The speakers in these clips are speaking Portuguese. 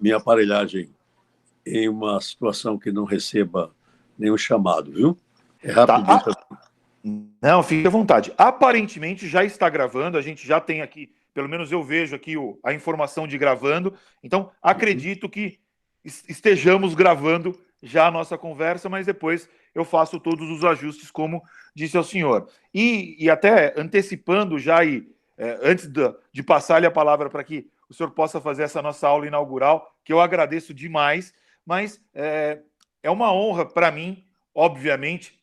minha aparelhagem em uma situação que não receba nenhum chamado, viu? É rapidinho. Tá. Não, fique à vontade. Aparentemente já está gravando, a gente já tem aqui, pelo menos eu vejo aqui a informação de gravando, então acredito que estejamos gravando já a nossa conversa, mas depois eu faço todos os ajustes, como disse ao senhor. E até antecipando já, antes de passar-lhe a palavra para que o senhor possa fazer essa nossa aula inaugural, que eu agradeço demais, mas é uma honra para mim, obviamente,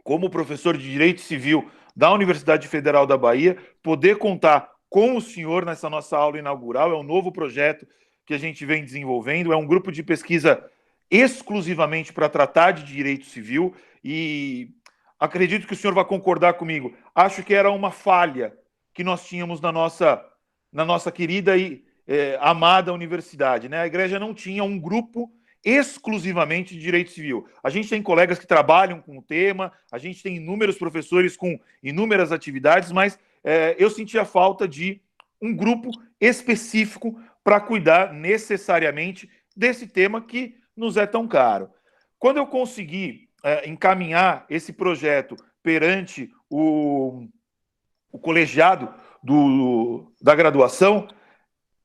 como professor de Direito Civil da Universidade Federal da Bahia, poder contar com o senhor nessa nossa aula inaugural. É um novo projeto que a gente vem desenvolvendo, é um grupo de pesquisa exclusivamente para tratar de direito civil e acredito que o senhor vai concordar comigo. Acho que era uma falha que nós tínhamos na nossa querida e amada universidade, né? A igreja não tinha um grupo exclusivamente de direito civil. A gente tem colegas que trabalham com o tema, a gente tem inúmeros professores com inúmeras atividades, mas eu senti a falta de um grupo específico para cuidar necessariamente desse tema que nos é tão caro. Quando eu consegui encaminhar esse projeto perante o colegiado da graduação,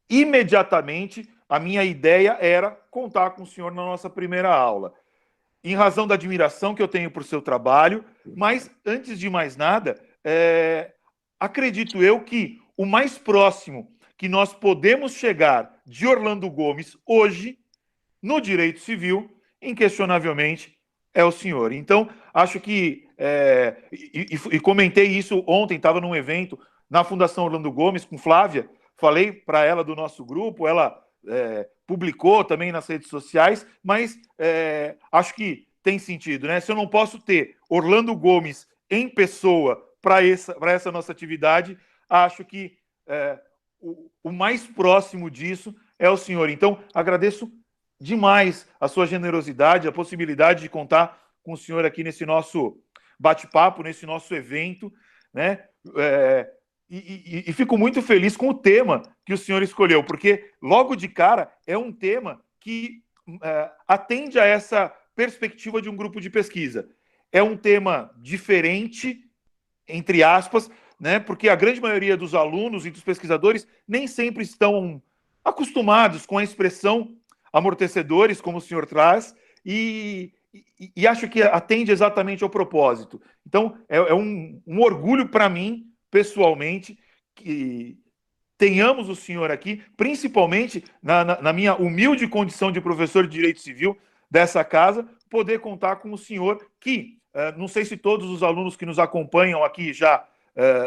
imediatamente a minha ideia era contar com o senhor na nossa primeira aula, em razão da admiração que eu tenho por seu trabalho, mas, antes de mais nada, acredito eu que o mais próximo que nós podemos chegar de Orlando Gomes hoje, no direito civil, inquestionavelmente, é o senhor. Então, acho que, e comentei isso ontem, estava num evento na Fundação Orlando Gomes com Flávia, falei para ela do nosso grupo, ela publicou também nas redes sociais, mas acho que tem sentido, né? Se eu não posso ter Orlando Gomes em pessoa para essa nossa atividade, acho que o mais próximo disso é o senhor. Então, agradeço demais a sua generosidade, a possibilidade de contar com o senhor aqui nesse nosso bate-papo, nesse nosso evento, né? E fico muito feliz com o tema que o senhor escolheu, porque logo de cara é um tema que atende a essa perspectiva de um grupo de pesquisa. É um tema diferente, entre aspas, né? Porque a grande maioria dos alunos e dos pesquisadores nem sempre estão acostumados com a expressão amortecedores, como o senhor traz, e acho que atende exatamente ao propósito. Então, é um orgulho para mim, pessoalmente, que tenhamos o senhor aqui, principalmente na minha humilde condição de professor de Direito Civil dessa casa, poder contar com o senhor que, não sei se todos os alunos que nos acompanham aqui já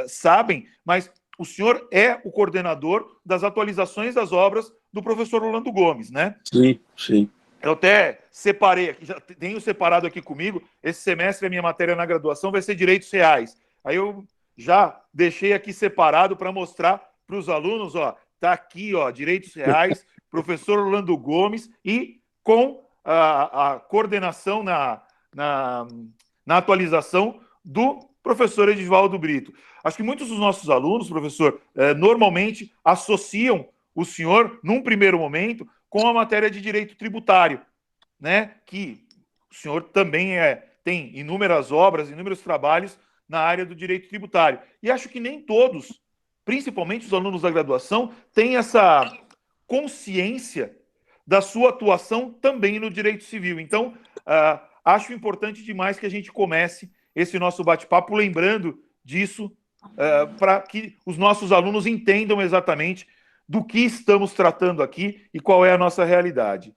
sabem, mas o senhor é o coordenador das atualizações das obras do professor Orlando Gomes, né? Sim, sim. Eu até separei aqui, já tenho separado aqui comigo, esse semestre a minha matéria na graduação vai ser Direitos Reais. Aí eu já deixei aqui separado para mostrar para os alunos, ó, tá aqui, ó, Direitos Reais, professor Orlando Gomes, e com a coordenação na atualização do professor Edivaldo Brito. Acho que muitos dos nossos alunos, professor, normalmente associam o senhor, num primeiro momento, com a matéria de direito tributário, né? Que o senhor também tem inúmeras obras, inúmeros trabalhos na área do direito tributário. E acho que nem todos, principalmente os alunos da graduação, têm essa consciência da sua atuação também no direito civil. Então, acho importante demais que a gente comece esse nosso bate-papo lembrando disso, para que os nossos alunos entendam exatamente do que estamos tratando aqui e qual é a nossa realidade.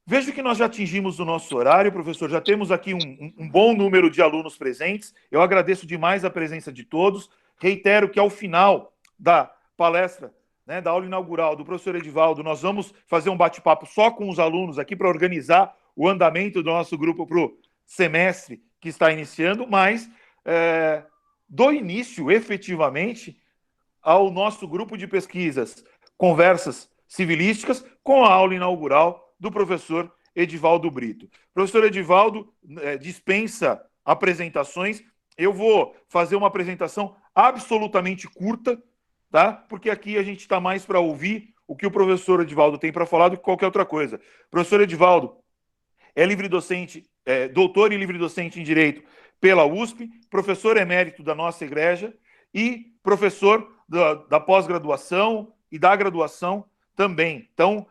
Vejo que nós já atingimos o nosso horário, professor, já temos aqui um bom número de alunos presentes. Eu agradeço demais a presença de todos. Reitero que ao final da palestra, né, da aula inaugural do professor Edivaldo, nós vamos fazer um bate-papo só com os alunos aqui para organizar o andamento do nosso grupo para o semestre que está iniciando, mas do início, efetivamente, ao nosso grupo de pesquisas, conversas civilísticas, com a aula inaugural do professor Edivaldo Brito. O professor Edivaldo dispensa apresentações. Eu vou fazer uma apresentação absolutamente curta, tá? Porque aqui a gente está mais para ouvir o que o professor Edivaldo tem para falar do que qualquer outra coisa. Professor Edivaldo é livre-docente, doutor e livre-docente em Direito pela USP, professor emérito da nossa igreja e professor da pós-graduação e da graduação também. Então,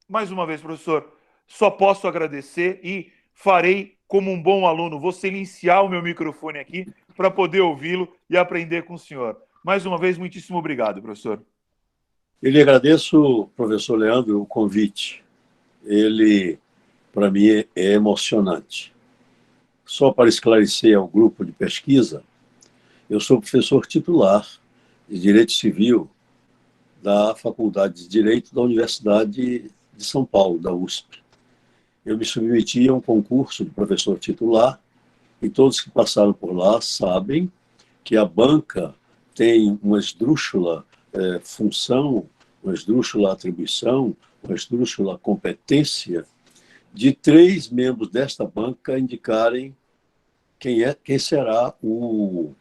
mais uma vez, professor, só posso agradecer e farei como um bom aluno. Vou silenciar o meu microfone aqui para poder ouvi-lo e aprender com o senhor. Mais uma vez, muitíssimo obrigado, professor. Eu lhe agradeço, professor Leandro, o convite. Ele, para mim, é emocionante. Só para esclarecer ao grupo de pesquisa, eu sou professor titular de Direito Civil da Faculdade de Direito da Universidade de São Paulo, da USP. Eu me submeti a um concurso de professor titular e todos que passaram por lá sabem que a banca tem uma esdrúxula função, uma esdrúxula atribuição, uma esdrúxula competência de 3 membros desta banca indicarem quem será o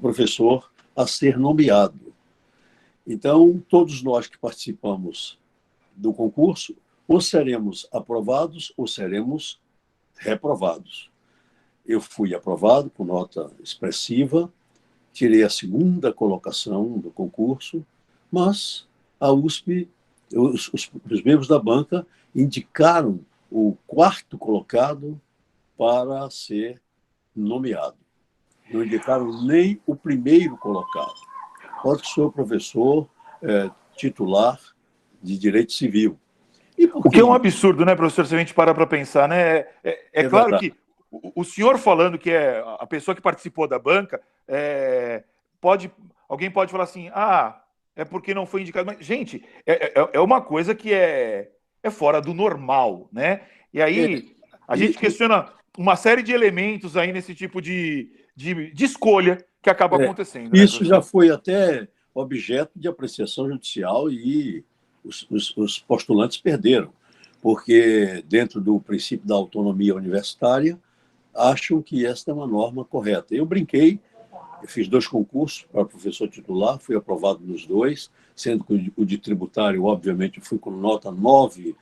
professor a ser nomeado. Então, todos nós que participamos do concurso, ou seremos aprovados ou seremos reprovados. Eu fui aprovado com nota expressiva, tirei a 2ª colocação do concurso, mas a USP, os membros da banca indicaram o 4º colocado para ser nomeado. Não indicaram nem o 1º colocado. Pode que sou professor titular de Direito Civil. O que é um absurdo, né, professor, se a gente parar para pensar, né? É claro verdade. que o senhor falando que é a pessoa que participou da banca, alguém pode falar assim, é porque não foi indicado. Mas, gente, é uma coisa que é fora do normal, né? E aí a gente questiona uma série de elementos aí nesse tipo de escolha que acaba acontecendo. Isso, né, já foi até objeto de apreciação judicial e os postulantes perderam, porque dentro do princípio da autonomia universitária, acham que esta é uma norma correta. Eu brinquei, eu fiz 2 concursos para professor titular, fui aprovado nos 2, sendo que o de tributário, obviamente, fui com nota 9,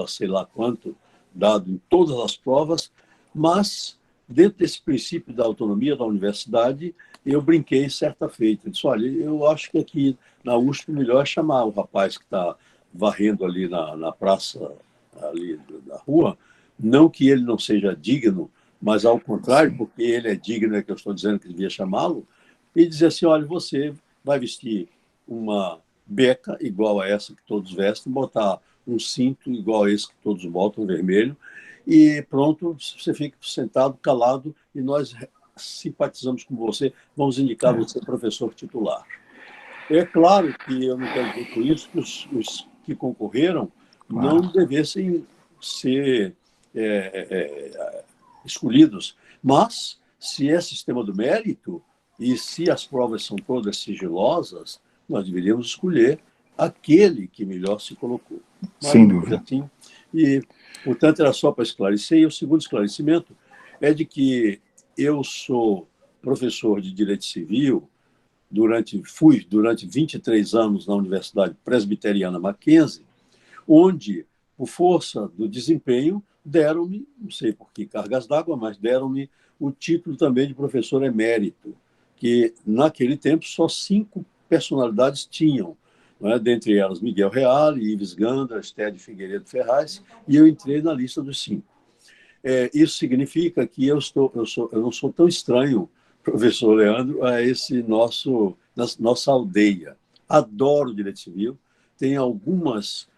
sei lá quanto, dado em todas as provas, mas dentro desse princípio da autonomia da universidade, eu brinquei certa feita. Eu disse, olha, eu acho que aqui na USP o melhor é chamar o rapaz que está varrendo ali na praça, ali da rua, não que ele não seja digno, mas ao contrário, porque ele é digno, é que eu estou dizendo que devia chamá-lo, e dizer assim, olha, você vai vestir uma beca igual a essa que todos vestem, botar um cinto igual a esse que todos botam, vermelho, e pronto, você fica sentado, calado, e nós simpatizamos com você, vamos indicar você professor titular. É claro que eu não quero dizer com isso que os que concorreram não devessem ser escolhidos, mas se é sistema do mérito e se as provas são todas sigilosas, nós deveríamos escolher aquele que melhor se colocou. Sem dúvida. Assim, e, portanto, era só para esclarecer. E o segundo esclarecimento é de que eu sou professor de Direito Civil, fui durante 23 anos na Universidade Presbiteriana Mackenzie, onde, por força do desempenho, deram-me, não sei por que cargas d'água, mas deram-me o título também de professor emérito, que naquele tempo só 5 personalidades tinham, não é? Dentre elas Miguel Reale, Ives Gandra, Esther de Figueiredo Ferraz, e eu entrei na lista dos 5. Isso significa que eu não sou tão estranho, professor Leandro, a esse nossa aldeia. Adoro direito civil, tem alguns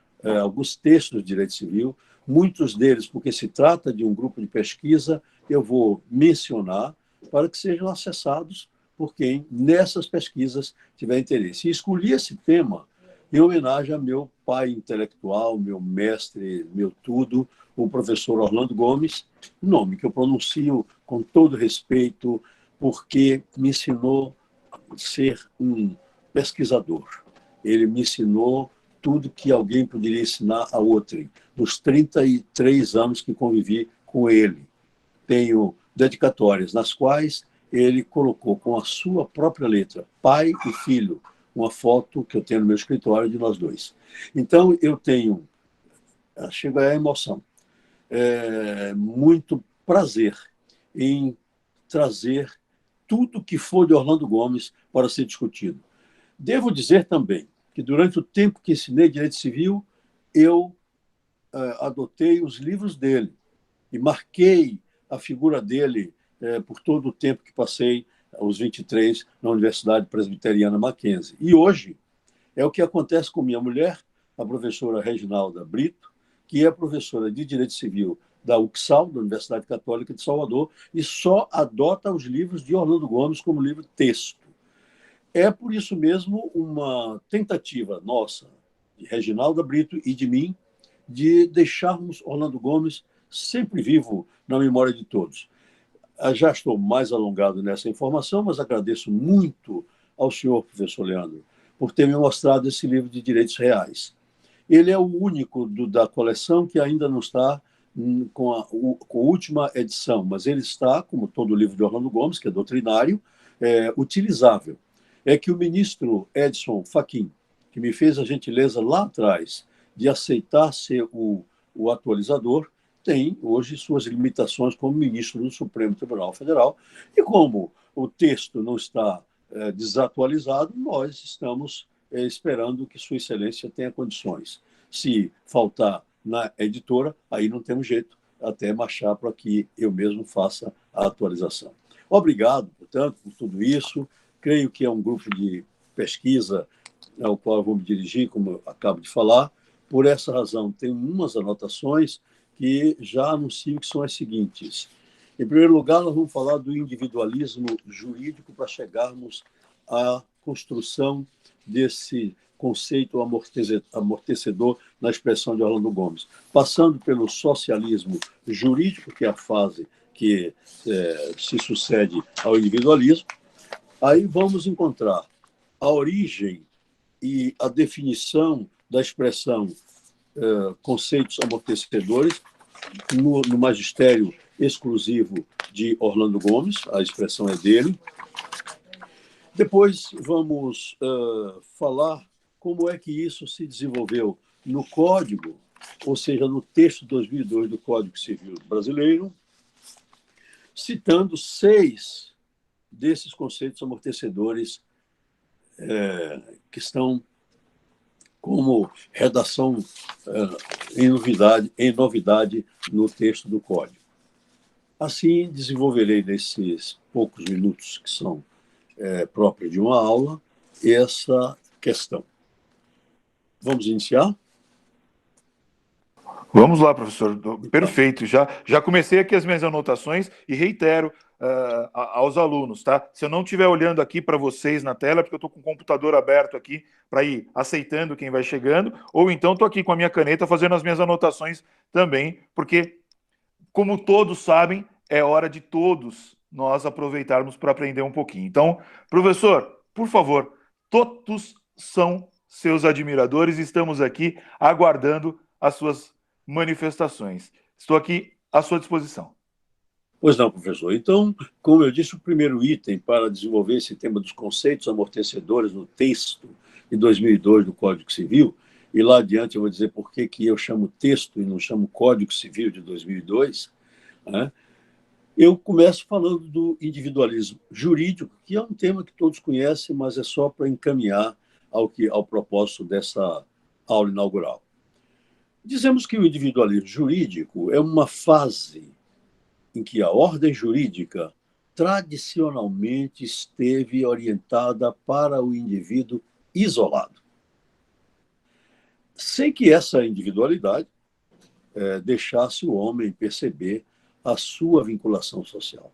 textos de direito civil, muitos deles, porque se trata de um grupo de pesquisa, eu vou mencionar para que sejam acessados por quem nessas pesquisas tiver interesse. E escolhi esse tema em homenagem a meu pai intelectual, meu mestre, meu tudo, o professor Orlando Gomes, nome que eu pronuncio com todo respeito, porque me ensinou a ser um pesquisador. Ele me ensinou tudo que alguém poderia ensinar a outrem, nos 33 anos que convivi com ele. Tenho dedicatórias nas quais ele colocou com a sua própria letra, pai e filho, uma foto que eu tenho no meu escritório de nós dois. Então, eu tenho, chega a emoção, muito prazer em trazer tudo que for de Orlando Gomes para ser discutido. Devo dizer também que, durante o tempo que ensinei Direito Civil, eu adotei os livros dele e marquei a figura dele por todo o tempo que passei, aos 23, na Universidade Presbiteriana Mackenzie. E hoje é o que acontece com minha mulher, a professora Reginalda Brito, que é professora de Direito Civil da UCSAL, da Universidade Católica de Salvador, e só adota os livros de Orlando Gomes como livro texto. É, por isso mesmo, uma tentativa nossa, de Reginalda Brito e de mim, de deixarmos Orlando Gomes sempre vivo na memória de todos. Já estou mais alongado nessa informação, mas agradeço muito ao senhor, professor Leandro, por ter me mostrado esse livro de direitos reais. Ele é o único da coleção que ainda não está com a última edição, mas ele está, como todo o livro de Orlando Gomes, que é doutrinário, utilizável. É que o ministro Edson Fachin, que me fez a gentileza lá atrás de aceitar ser o atualizador, tem hoje suas limitações como ministro do Supremo Tribunal Federal, e como o texto não está desatualizado, nós estamos esperando que Sua Excelência tenha condições. Se faltar na editora, aí não temos jeito, até marchar para que eu mesmo faça a atualização. Obrigado, portanto, por tudo isso. Creio que é um grupo de pesquisa ao qual eu vou me dirigir, como eu acabo de falar. Por essa razão, tenho umas anotações que já anuncio que são as seguintes. Em primeiro lugar, nós vamos falar do individualismo jurídico para chegarmos à construção desse conceito amortecedor na expressão de Orlando Gomes, passando pelo socialismo jurídico, que é a fase que se sucede ao individualismo. Aí vamos encontrar a origem e a definição da expressão conceitos amortecedores no magistério exclusivo de Orlando Gomes, a expressão é dele. Depois vamos falar como é que isso se desenvolveu no Código, ou seja, no texto de 2002 do Código Civil Brasileiro, citando 6 desses conceitos amortecedores que estão como redação em novidade no texto do Código. Assim, desenvolverei nesses poucos minutos que são próprios de uma aula essa questão. Vamos iniciar? Vamos lá, professor. Perfeito. Já comecei aqui as minhas anotações e reitero aos alunos, tá? Se eu não estiver olhando aqui para vocês na tela, é porque eu estou com o computador aberto aqui para ir aceitando quem vai chegando, ou então estou aqui com a minha caneta fazendo as minhas anotações também, porque, como todos sabem, é hora de todos nós aproveitarmos para aprender um pouquinho. Então, professor, por favor, todos são seus admiradores e estamos aqui aguardando as suas manifestações. Estou aqui à sua disposição. Pois não, professor. Então, como eu disse, o primeiro item para desenvolver esse tema dos conceitos amortecedores no texto de 2002 do Código Civil, e lá adiante eu vou dizer por que eu chamo texto e não chamo Código Civil de 2002, né? Eu começo falando do individualismo jurídico, que é um tema que todos conhecem, mas é só para encaminhar ao propósito dessa aula inaugural. Dizemos que o individualismo jurídico é uma fase em que a ordem jurídica tradicionalmente esteve orientada para o indivíduo isolado, sem que essa individualidade deixasse o homem perceber a sua vinculação social.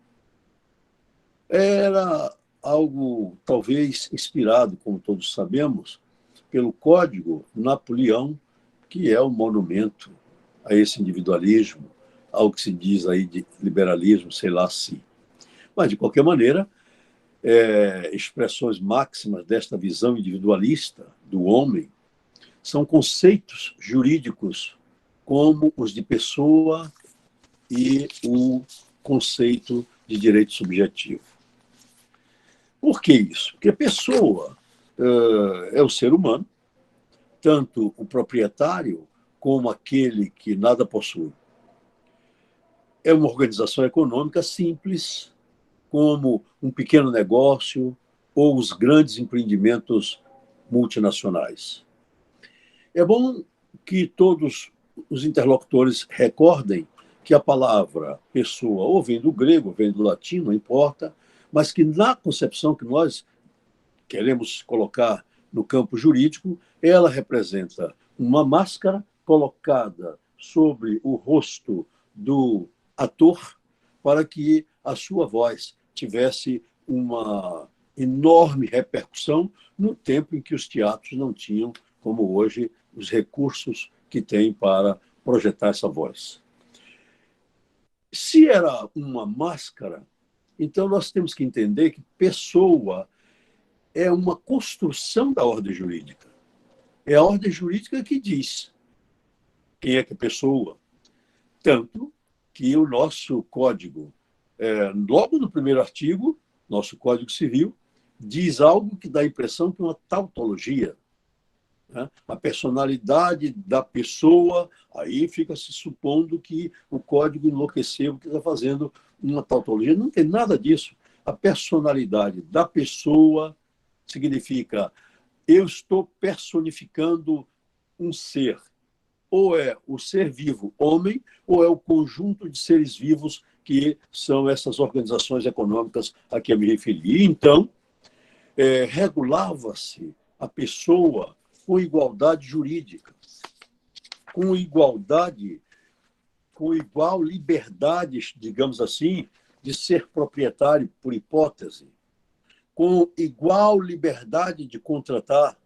Era algo, talvez, inspirado, como todos sabemos, pelo Código Napoleão, que é um monumento a esse individualismo, ao que se diz aí de liberalismo, sei lá se. Mas, de qualquer maneira, expressões máximas desta visão individualista do homem são conceitos jurídicos como os de pessoa e o conceito de direito subjetivo. Por que isso? Porque pessoa é o ser humano, tanto o proprietário como aquele que nada possui. É uma organização econômica simples, como um pequeno negócio ou os grandes empreendimentos multinacionais. É bom que todos os interlocutores recordem que a palavra pessoa ou vem do grego, ou vem do latim, não importa, mas que na concepção que nós queremos colocar no campo jurídico, ela representa uma máscara colocada sobre o rosto do ator para que a sua voz tivesse uma enorme repercussão no tempo em que os teatros não tinham, como hoje, os recursos que têm para projetar essa voz. Se era uma máscara, então nós temos que entender que pessoa é uma construção da ordem jurídica. É a ordem jurídica que diz quem é que é pessoa. Tanto que o nosso código, logo no primeiro artigo, nosso Código Civil, diz algo que dá a impressão que é uma tautologia. Né? A personalidade da pessoa, aí fica se supondo que o código enlouqueceu, que está fazendo uma tautologia. Não tem nada disso. A personalidade da pessoa significa eu estou personificando um ser. Ou é o ser vivo homem, ou é o conjunto de seres vivos que são essas organizações econômicas a que eu me referi. Então, regulava-se a pessoa com igualdade jurídica, com igualdade, com igual liberdade, digamos assim, de ser proprietário por hipótese, com igual liberdade de contratar,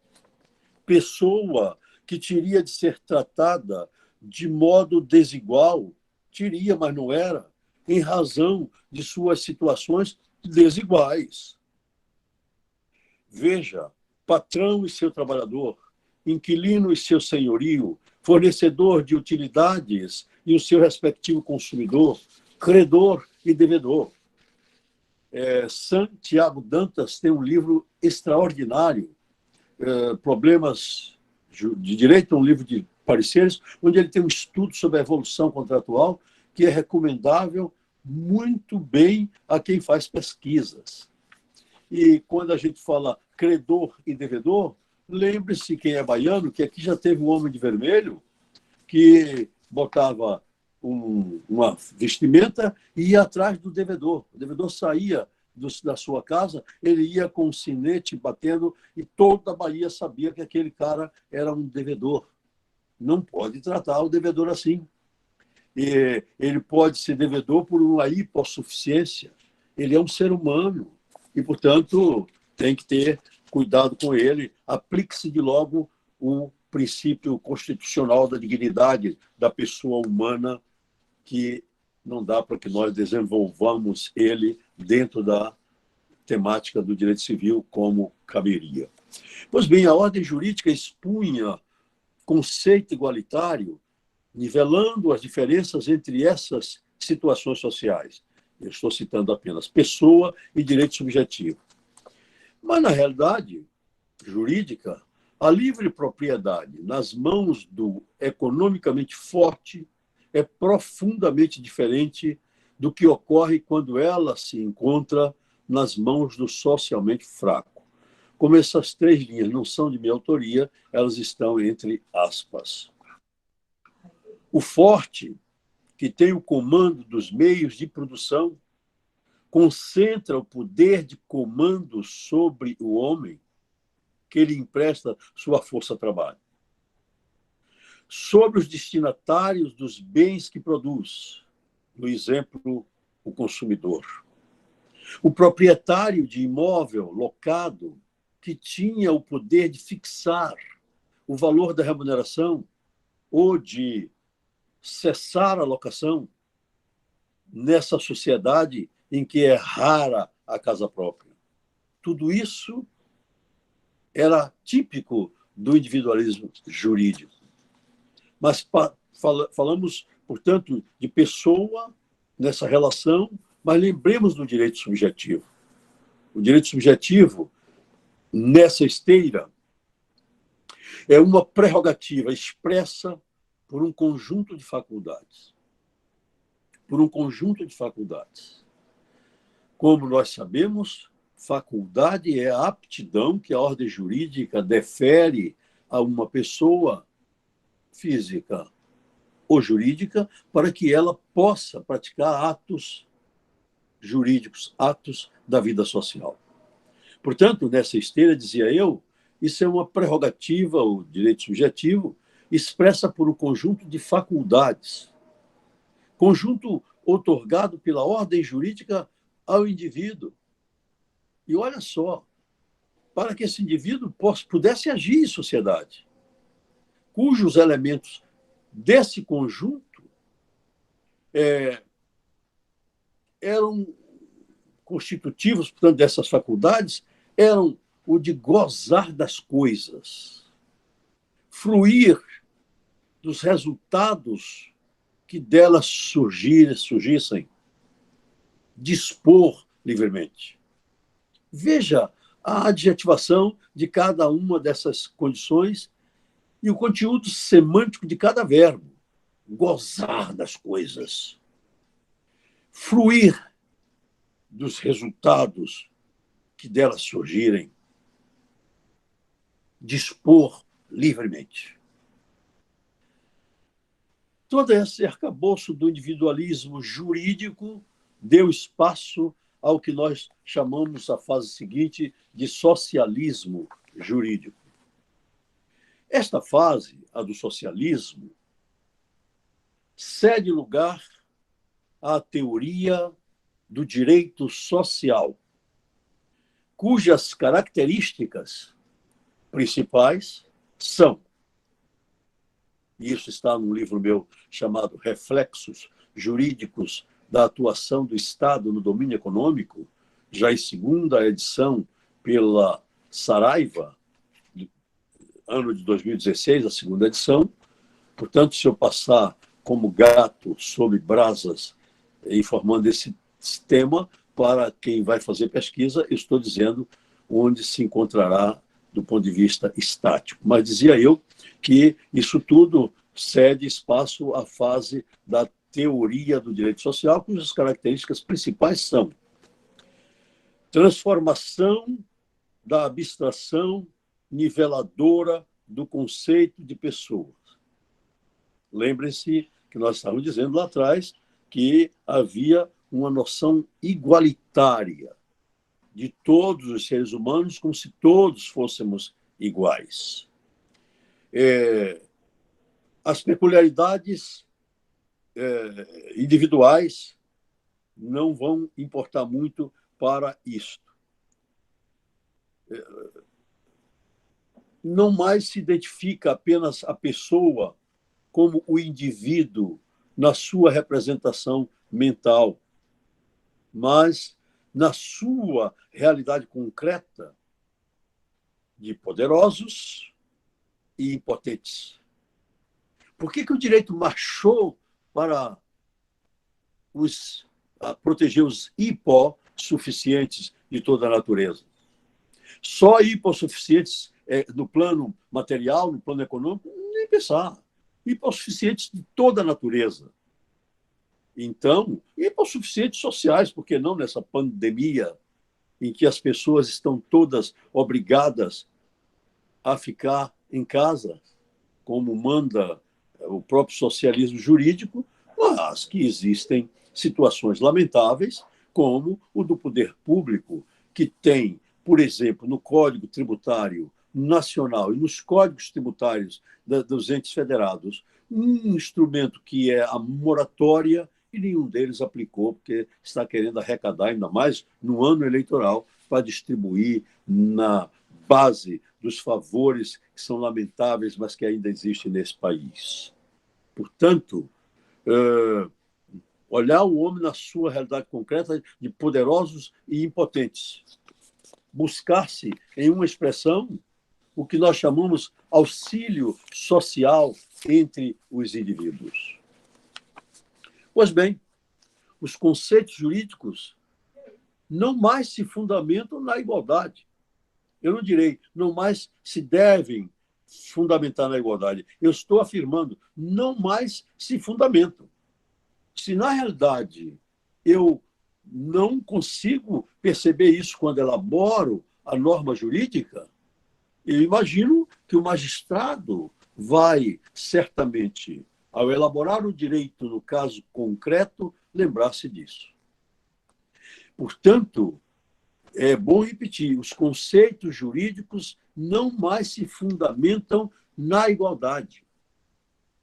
pessoa que teria de ser tratada de modo desigual, teria, mas não era, em razão de suas situações desiguais. Veja, patrão e seu trabalhador, inquilino e seu senhorio, fornecedor de utilidades e o seu respectivo consumidor, credor e devedor. Santiago Dantas tem um livro extraordinário, Problemas de Direito, um livro de pareceres, onde ele tem um estudo sobre a evolução contratual que é recomendável muito bem a quem faz pesquisas. E quando a gente fala credor e devedor, lembre-se, quem é baiano, que aqui já teve um homem de vermelho que botava uma vestimenta e ia atrás do devedor. O devedor saía da sua casa, ele ia com um sinete batendo e toda a Bahia sabia que aquele cara era um devedor. Não pode tratar o devedor assim. E ele pode ser devedor por uma hipossuficiência. Ele é um ser humano e, portanto, tem que ter cuidado com ele. Aplique-se de logo o princípio constitucional da dignidade da pessoa humana, que não dá para que nós desenvolvamos ele dentro da temática do direito civil como caberia. Pois bem, a ordem jurídica expunha conceito igualitário, nivelando as diferenças entre essas situações sociais. Eu estou citando apenas pessoa e direito subjetivo. Mas, na realidade jurídica, a livre propriedade nas mãos do economicamente forte é profundamente diferente do que ocorre quando ela se encontra nas mãos do socialmente fraco. Como essas três linhas não são de minha autoria, elas estão entre aspas. O forte, que tem o comando dos meios de produção, concentra o poder de comando sobre o homem, que ele empresta sua força-trabalho, sobre os destinatários dos bens que produz, no exemplo, o consumidor. O proprietário de imóvel locado, que tinha o poder de fixar o valor da remuneração ou de cessar a locação nessa sociedade em que é rara a casa própria. Tudo isso era típico do individualismo jurídico. Mas falamos, portanto, de pessoa nessa relação, mas lembremos do direito subjetivo. O direito subjetivo nessa esteira é uma prerrogativa expressa por um conjunto de faculdades. Por um conjunto de faculdades. Como nós sabemos, faculdade é a aptidão que a ordem jurídica defere a uma pessoa física ou jurídica para que ela possa praticar atos jurídicos, atos da vida social. Portanto, nessa esteira, dizia eu, isso é uma prerrogativa, o direito subjetivo, expressa por um conjunto de faculdades, conjunto outorgado pela ordem jurídica ao indivíduo. E olha só, para que esse indivíduo pudesse agir em sociedade, cujos elementos desse conjunto eram constitutivos, portanto, dessas faculdades, eram o de gozar das coisas, fruir dos resultados que delas surgissem, dispor livremente. Veja a adjetivação de cada uma dessas condições e o conteúdo semântico de cada verbo. Gozar das coisas, fruir dos resultados que delas surgirem, dispor livremente. Todo esse arcabouço do individualismo jurídico deu espaço ao que nós chamamos a fase seguinte de socialismo jurídico. Esta fase, a do socialismo, cede lugar à teoria do direito social, cujas características principais são, e isso está num livro meu chamado Reflexos Jurídicos da Atuação do Estado no Domínio Econômico, já em segunda edição pela Saraiva, ano de 2016, a segunda edição. Portanto, se eu passar como gato sobre brasas informando esse tema, para quem vai fazer pesquisa, eu estou dizendo onde se encontrará do ponto de vista estático. Mas dizia eu que isso tudo cede espaço à fase da teoria do direito social, cujas características principais são transformação da abstração niveladora do conceito de pessoa. Lembrem-se que nós estávamos dizendo lá atrás que havia uma noção igualitária de todos os seres humanos, como se todos fôssemos iguais. As peculiaridades individuais não vão importar muito para isto. Não mais se identifica apenas a pessoa como o indivíduo na sua representação mental, mas na sua realidade concreta de poderosos e impotentes. Por que o direito marchou para proteger os hipossuficientes de toda a natureza? Só hipossuficientes no plano material, no plano econômico, nem pensar. Hipossuficientes de toda a natureza. Então, hipossuficientes sociais, por que não nessa pandemia em que as pessoas estão todas obrigadas a ficar em casa, como manda o próprio socialismo jurídico, mas que existem situações lamentáveis, como o do poder público, que tem, por exemplo, no Código Tributário Nacional e nos códigos tributários dos entes federados, um instrumento que é a moratória, e nenhum deles aplicou, porque está querendo arrecadar ainda mais no ano eleitoral para distribuir na base dos favores que são lamentáveis, mas que ainda existem nesse país. Portanto, olhar o homem na sua realidade concreta de poderosos e impotentes. Buscar-se em uma expressão o que nós chamamos auxílio social entre os indivíduos. Pois bem, os conceitos jurídicos não mais se fundamentam na igualdade, Eu não direi, não mais se devem fundamentar na igualdade. Eu estou afirmando, não mais se fundamentam. Se, na realidade, eu não consigo perceber isso quando elaboro a norma jurídica, eu imagino que o magistrado vai, certamente, ao elaborar o direito no caso concreto, lembrar-se disso. Portanto, é bom repetir, os conceitos jurídicos não mais se fundamentam na igualdade,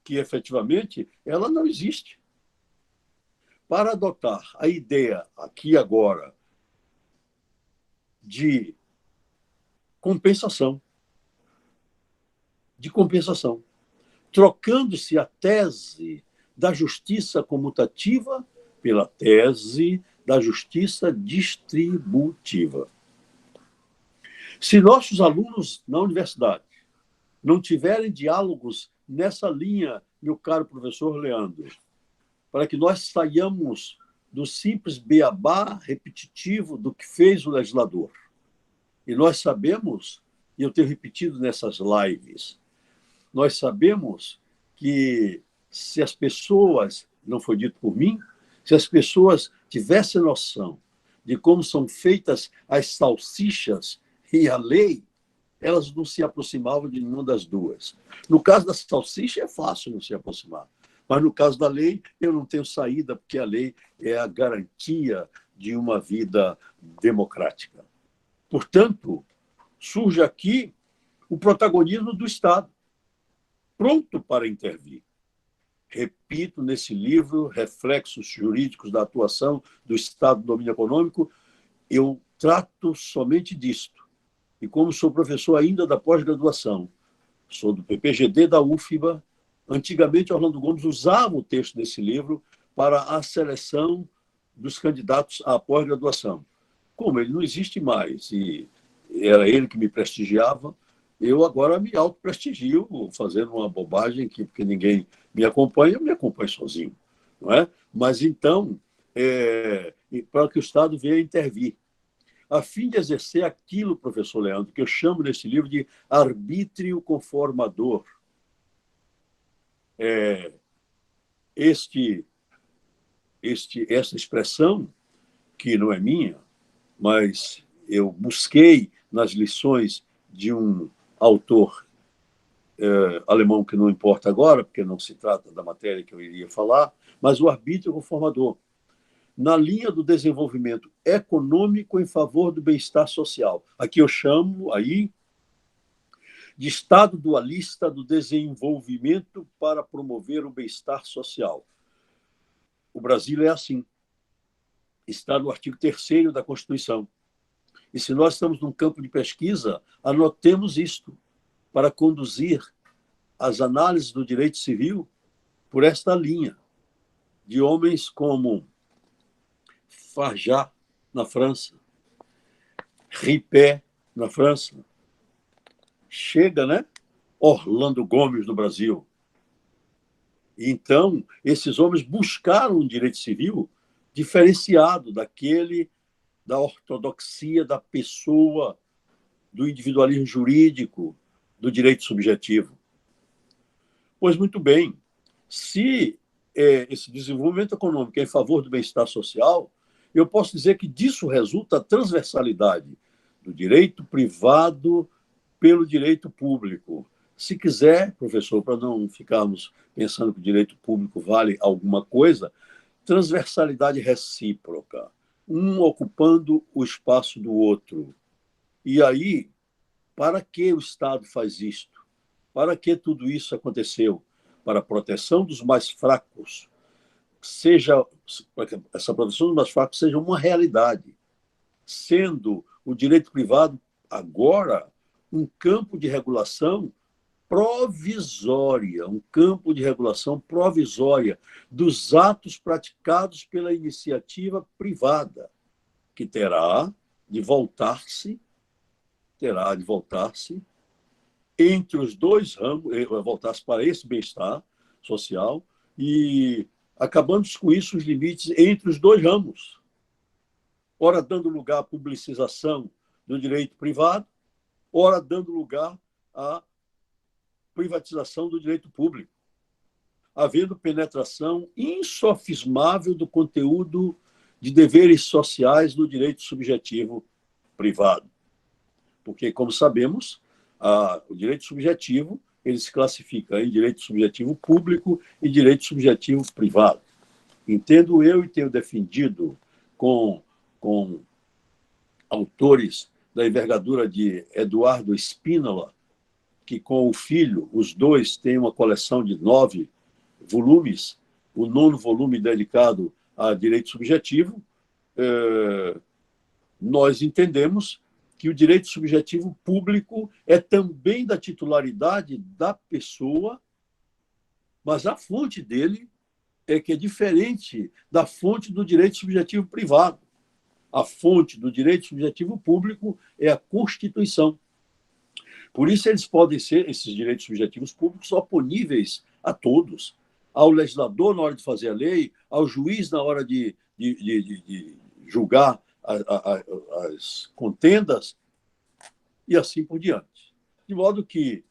que efetivamente ela não existe. Para adotar a ideia aqui agora de compensação, trocando-se a tese da justiça comutativa pela tese da justiça distributiva. Se nossos alunos na universidade não tiverem diálogos nessa linha, meu caro professor Leandro, para que nós saiamos do simples beabá repetitivo do que fez o legislador. E nós sabemos, e eu tenho repetido nessas lives, nós sabemos que se as pessoas, não foi dito por mim, se as pessoas tivessem noção de como são feitas as salsichas e a lei, elas não se aproximavam de nenhuma das duas. No caso da salsicha, é fácil não se aproximar. Mas no caso da lei, eu não tenho saída, porque a lei é a garantia de uma vida democrática. Portanto, surge aqui o protagonismo do Estado, pronto para intervir. Repito, nesse livro, Reflexos Jurídicos da Atuação do Estado no Domínio Econômico, eu trato somente disto. E como sou professor ainda da pós-graduação, sou do PPGD da UFBA, antigamente Orlando Gomes usava o texto desse livro para a seleção dos candidatos à pós-graduação. Como ele não existe mais e era ele que me prestigiava, eu agora me autoprestigio fazendo uma bobagem que, porque ninguém me acompanha, eu me acompanho sozinho. Não é? Mas então, para que o Estado venha intervir, a fim de exercer aquilo, professor Leandro, que eu chamo nesse livro de arbítrio conformador. Essa expressão, que não é minha, mas eu busquei nas lições de um autor alemão que não importa agora, porque não se trata da matéria que eu iria falar, mas o arbítrio conformador, na linha do desenvolvimento econômico em favor do bem-estar social. Aqui eu chamo aí de estado dualista do desenvolvimento para promover o bem-estar social. O Brasil é assim. Está no artigo 3º da Constituição. E se nós estamos num campo de pesquisa, anotemos isto, para conduzir as análises do direito civil por esta linha, de homens como Farjat, na França, Ripé, na França, chega, né? Orlando Gomes, no Brasil. Então, esses homens buscaram um direito civil diferenciado daquele da ortodoxia da pessoa, do individualismo jurídico, do direito subjetivo. Pois muito bem, se esse desenvolvimento econômico é em favor do bem-estar social, eu posso dizer que disso resulta a transversalidade do direito privado pelo direito público. Se quiser, professor, para não ficarmos pensando que o direito público vale alguma coisa, transversalidade recíproca, um ocupando o espaço do outro. E aí, para que o Estado faz isto? Para que tudo isso aconteceu? Para a proteção dos mais fracos, para que essa proteção dos mais fracos seja uma realidade, sendo o direito privado agora um campo de regulação provisória, dos atos praticados pela iniciativa privada, que terá de voltar-se entre os dois ramos, voltar-se para esse bem-estar social e acabando com isso os limites entre os dois ramos. Ora, dando lugar à publicização do direito privado, ora dando lugar à privatização do direito público, havendo penetração insofismável do conteúdo de deveres sociais no direito subjetivo privado. Porque, como sabemos, o direito subjetivo ele se classifica em direito subjetivo público e direito subjetivo privado. Entendo eu e tenho defendido com autores da envergadura de Eduardo Spínola, que com o filho, os dois têm uma coleção de 9 volumes, o 9º volume dedicado a direito subjetivo, nós entendemos que o direito subjetivo público é também da titularidade da pessoa, mas a fonte dele é que é diferente da fonte do direito subjetivo privado. A fonte do direito subjetivo público é a Constituição. Por isso, eles podem ser, esses direitos subjetivos públicos, oponíveis a todos. Ao legislador na hora de fazer a lei, ao juiz na hora de julgar as contendas, e assim por diante. De modo que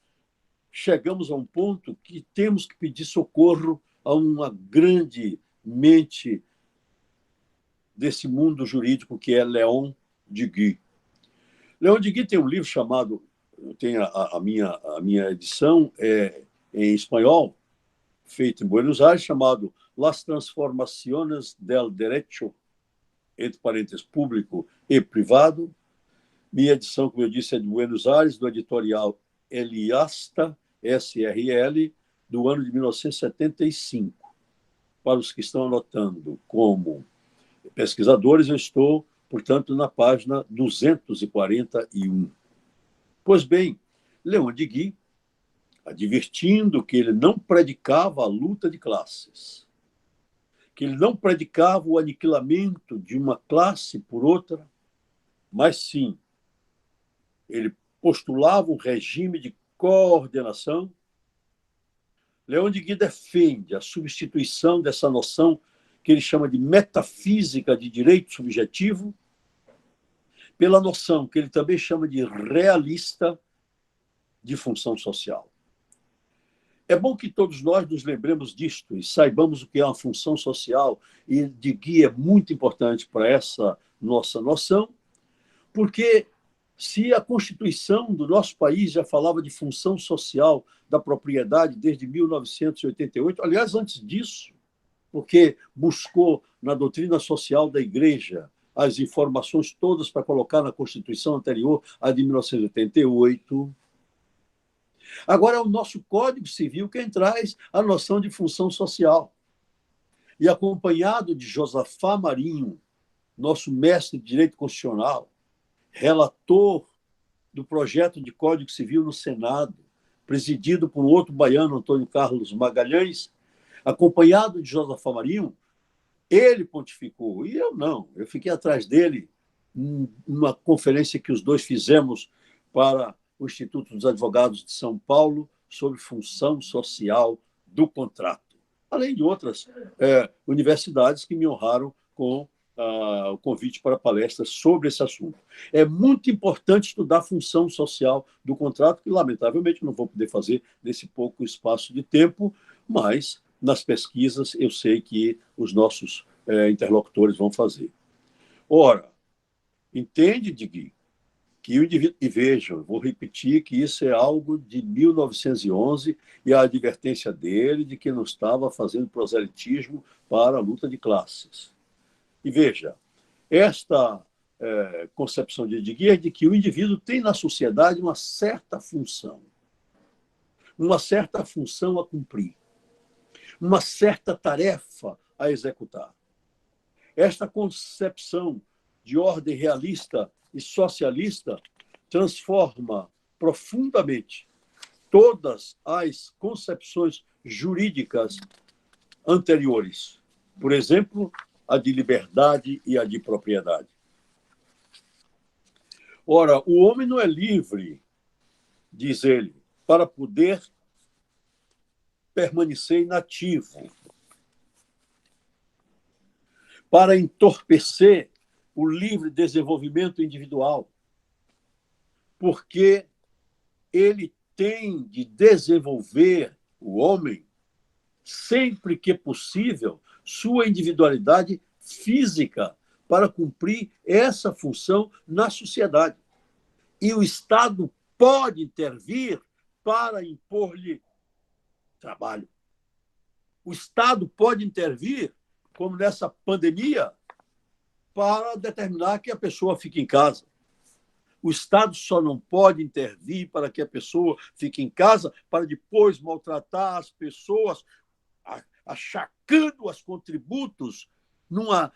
chegamos a um ponto que temos que pedir socorro a uma grande mente desse mundo jurídico, que é Leon Deguy. Leon Deguy tem um livro chamado, tem a minha edição em espanhol, feito em Buenos Aires, chamado Las Transformaciones del Derecho, entre parênteses, público e privado. Minha edição, como eu disse, é de Buenos Aires, do editorial Eliasta, SRL, do ano de 1975. Para os que estão anotando como pesquisadores, eu estou, portanto, na página 241. Pois bem, Leon Deguy, advertindo que ele não predicava a luta de classes, que ele não predicava o aniquilamento de uma classe por outra, mas sim, ele postulava um regime de coordenação. Leon Deguy defende a substituição dessa noção que ele chama de metafísica de direito subjetivo pela noção que ele também chama de realista de função social. É bom que todos nós nos lembremos disto e saibamos o que é uma função social, e Deguy é muito importante para essa nossa noção, porque se a Constituição do nosso país já falava de função social da propriedade desde 1988, aliás, antes disso, porque buscou na doutrina social da Igreja as informações todas para colocar na Constituição anterior, a de 1988. Agora é o nosso Código Civil quem traz a noção de função social. E acompanhado de Josafá Marinho, nosso mestre de Direito Constitucional, relator do projeto de Código Civil no Senado, presidido por outro baiano, Antônio Carlos Magalhães, acompanhado de Josafá Marinho, ele pontificou, e eu não. Eu fiquei atrás dele numa conferência que os dois fizemos para o Instituto dos Advogados de São Paulo sobre função social do contrato, além de outras universidades que me honraram com o convite para palestras sobre esse assunto. É muito importante estudar a função social do contrato, que, lamentavelmente, não vou poder fazer nesse pouco espaço de tempo, mas, nas pesquisas, eu sei que os nossos interlocutores vão fazer. Ora, entende, Deguy, que o indivíduo... E vejam, vou repetir que isso é algo de 1911 e a advertência dele de que não estava fazendo proselitismo para a luta de classes. E veja, esta concepção de Deguy é de que o indivíduo tem na sociedade uma certa função a cumprir, uma certa tarefa a executar. Esta concepção de ordem realista e socialista transforma profundamente todas as concepções jurídicas anteriores. Por exemplo, a de liberdade e a de propriedade. Ora, o homem não é livre, diz ele, para poder permanecer inativo, para entorpecer o livre desenvolvimento individual, porque ele tem de desenvolver o homem, sempre que possível, sua individualidade física para cumprir essa função na sociedade. E o Estado pode intervir para impor-lhe trabalho. O Estado pode intervir, como nessa pandemia, para determinar que a pessoa fique em casa. O Estado só não pode intervir para que a pessoa fique em casa para depois maltratar as pessoas, achacando-as com tributos numa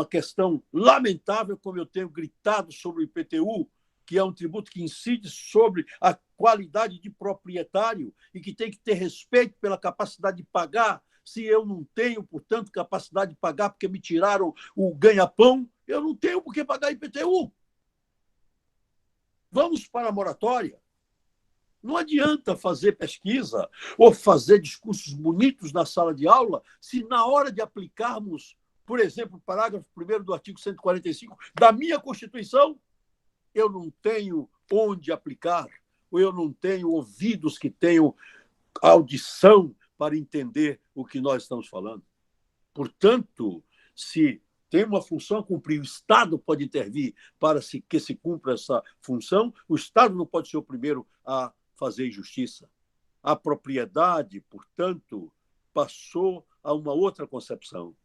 questão lamentável, como eu tenho gritado sobre o IPTU, que é um tributo que incide sobre a qualidade de proprietário e que tem que ter respeito pela capacidade de pagar. Se eu não tenho, portanto, capacidade de pagar porque me tiraram o ganha-pão, eu não tenho por que pagar IPTU. Vamos para a moratória. Não adianta fazer pesquisa ou fazer discursos bonitos na sala de aula se na hora de aplicarmos, por exemplo, o parágrafo 1º do artigo 145 da minha Constituição, eu não tenho onde aplicar, ou eu não tenho ouvidos que tenham audição para entender o que nós estamos falando. Portanto, se tem uma função a cumprir, o Estado pode intervir para que se cumpra essa função, o Estado não pode ser o primeiro a fazer injustiça. A propriedade, portanto, passou a uma outra concepção.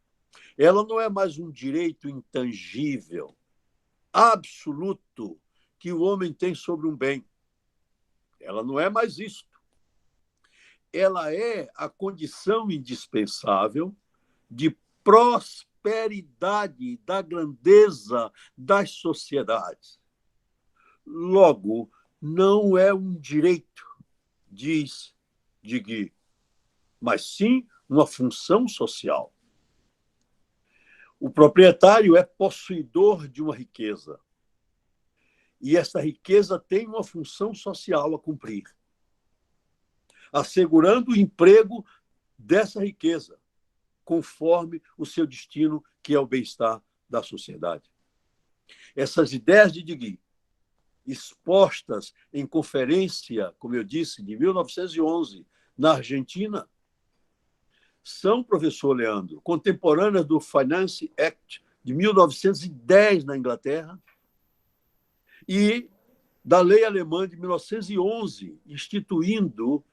Ela não é mais um direito intangível, absoluto, que o homem tem sobre um bem. Ela não é mais isto. Ela é a condição indispensável de prosperidade, da grandeza das sociedades. Logo, não é um direito, diz Digui, mas sim uma função social. O proprietário é possuidor de uma riqueza. E essa riqueza tem uma função social a cumprir, assegurando o emprego dessa riqueza, conforme o seu destino, que é o bem-estar da sociedade. Essas ideias de Digui, expostas em conferência, como eu disse, de 1911, na Argentina, são, professor Leandro, contemporâneas do Finance Act de 1910 na Inglaterra e da lei alemã de 1911, instituindo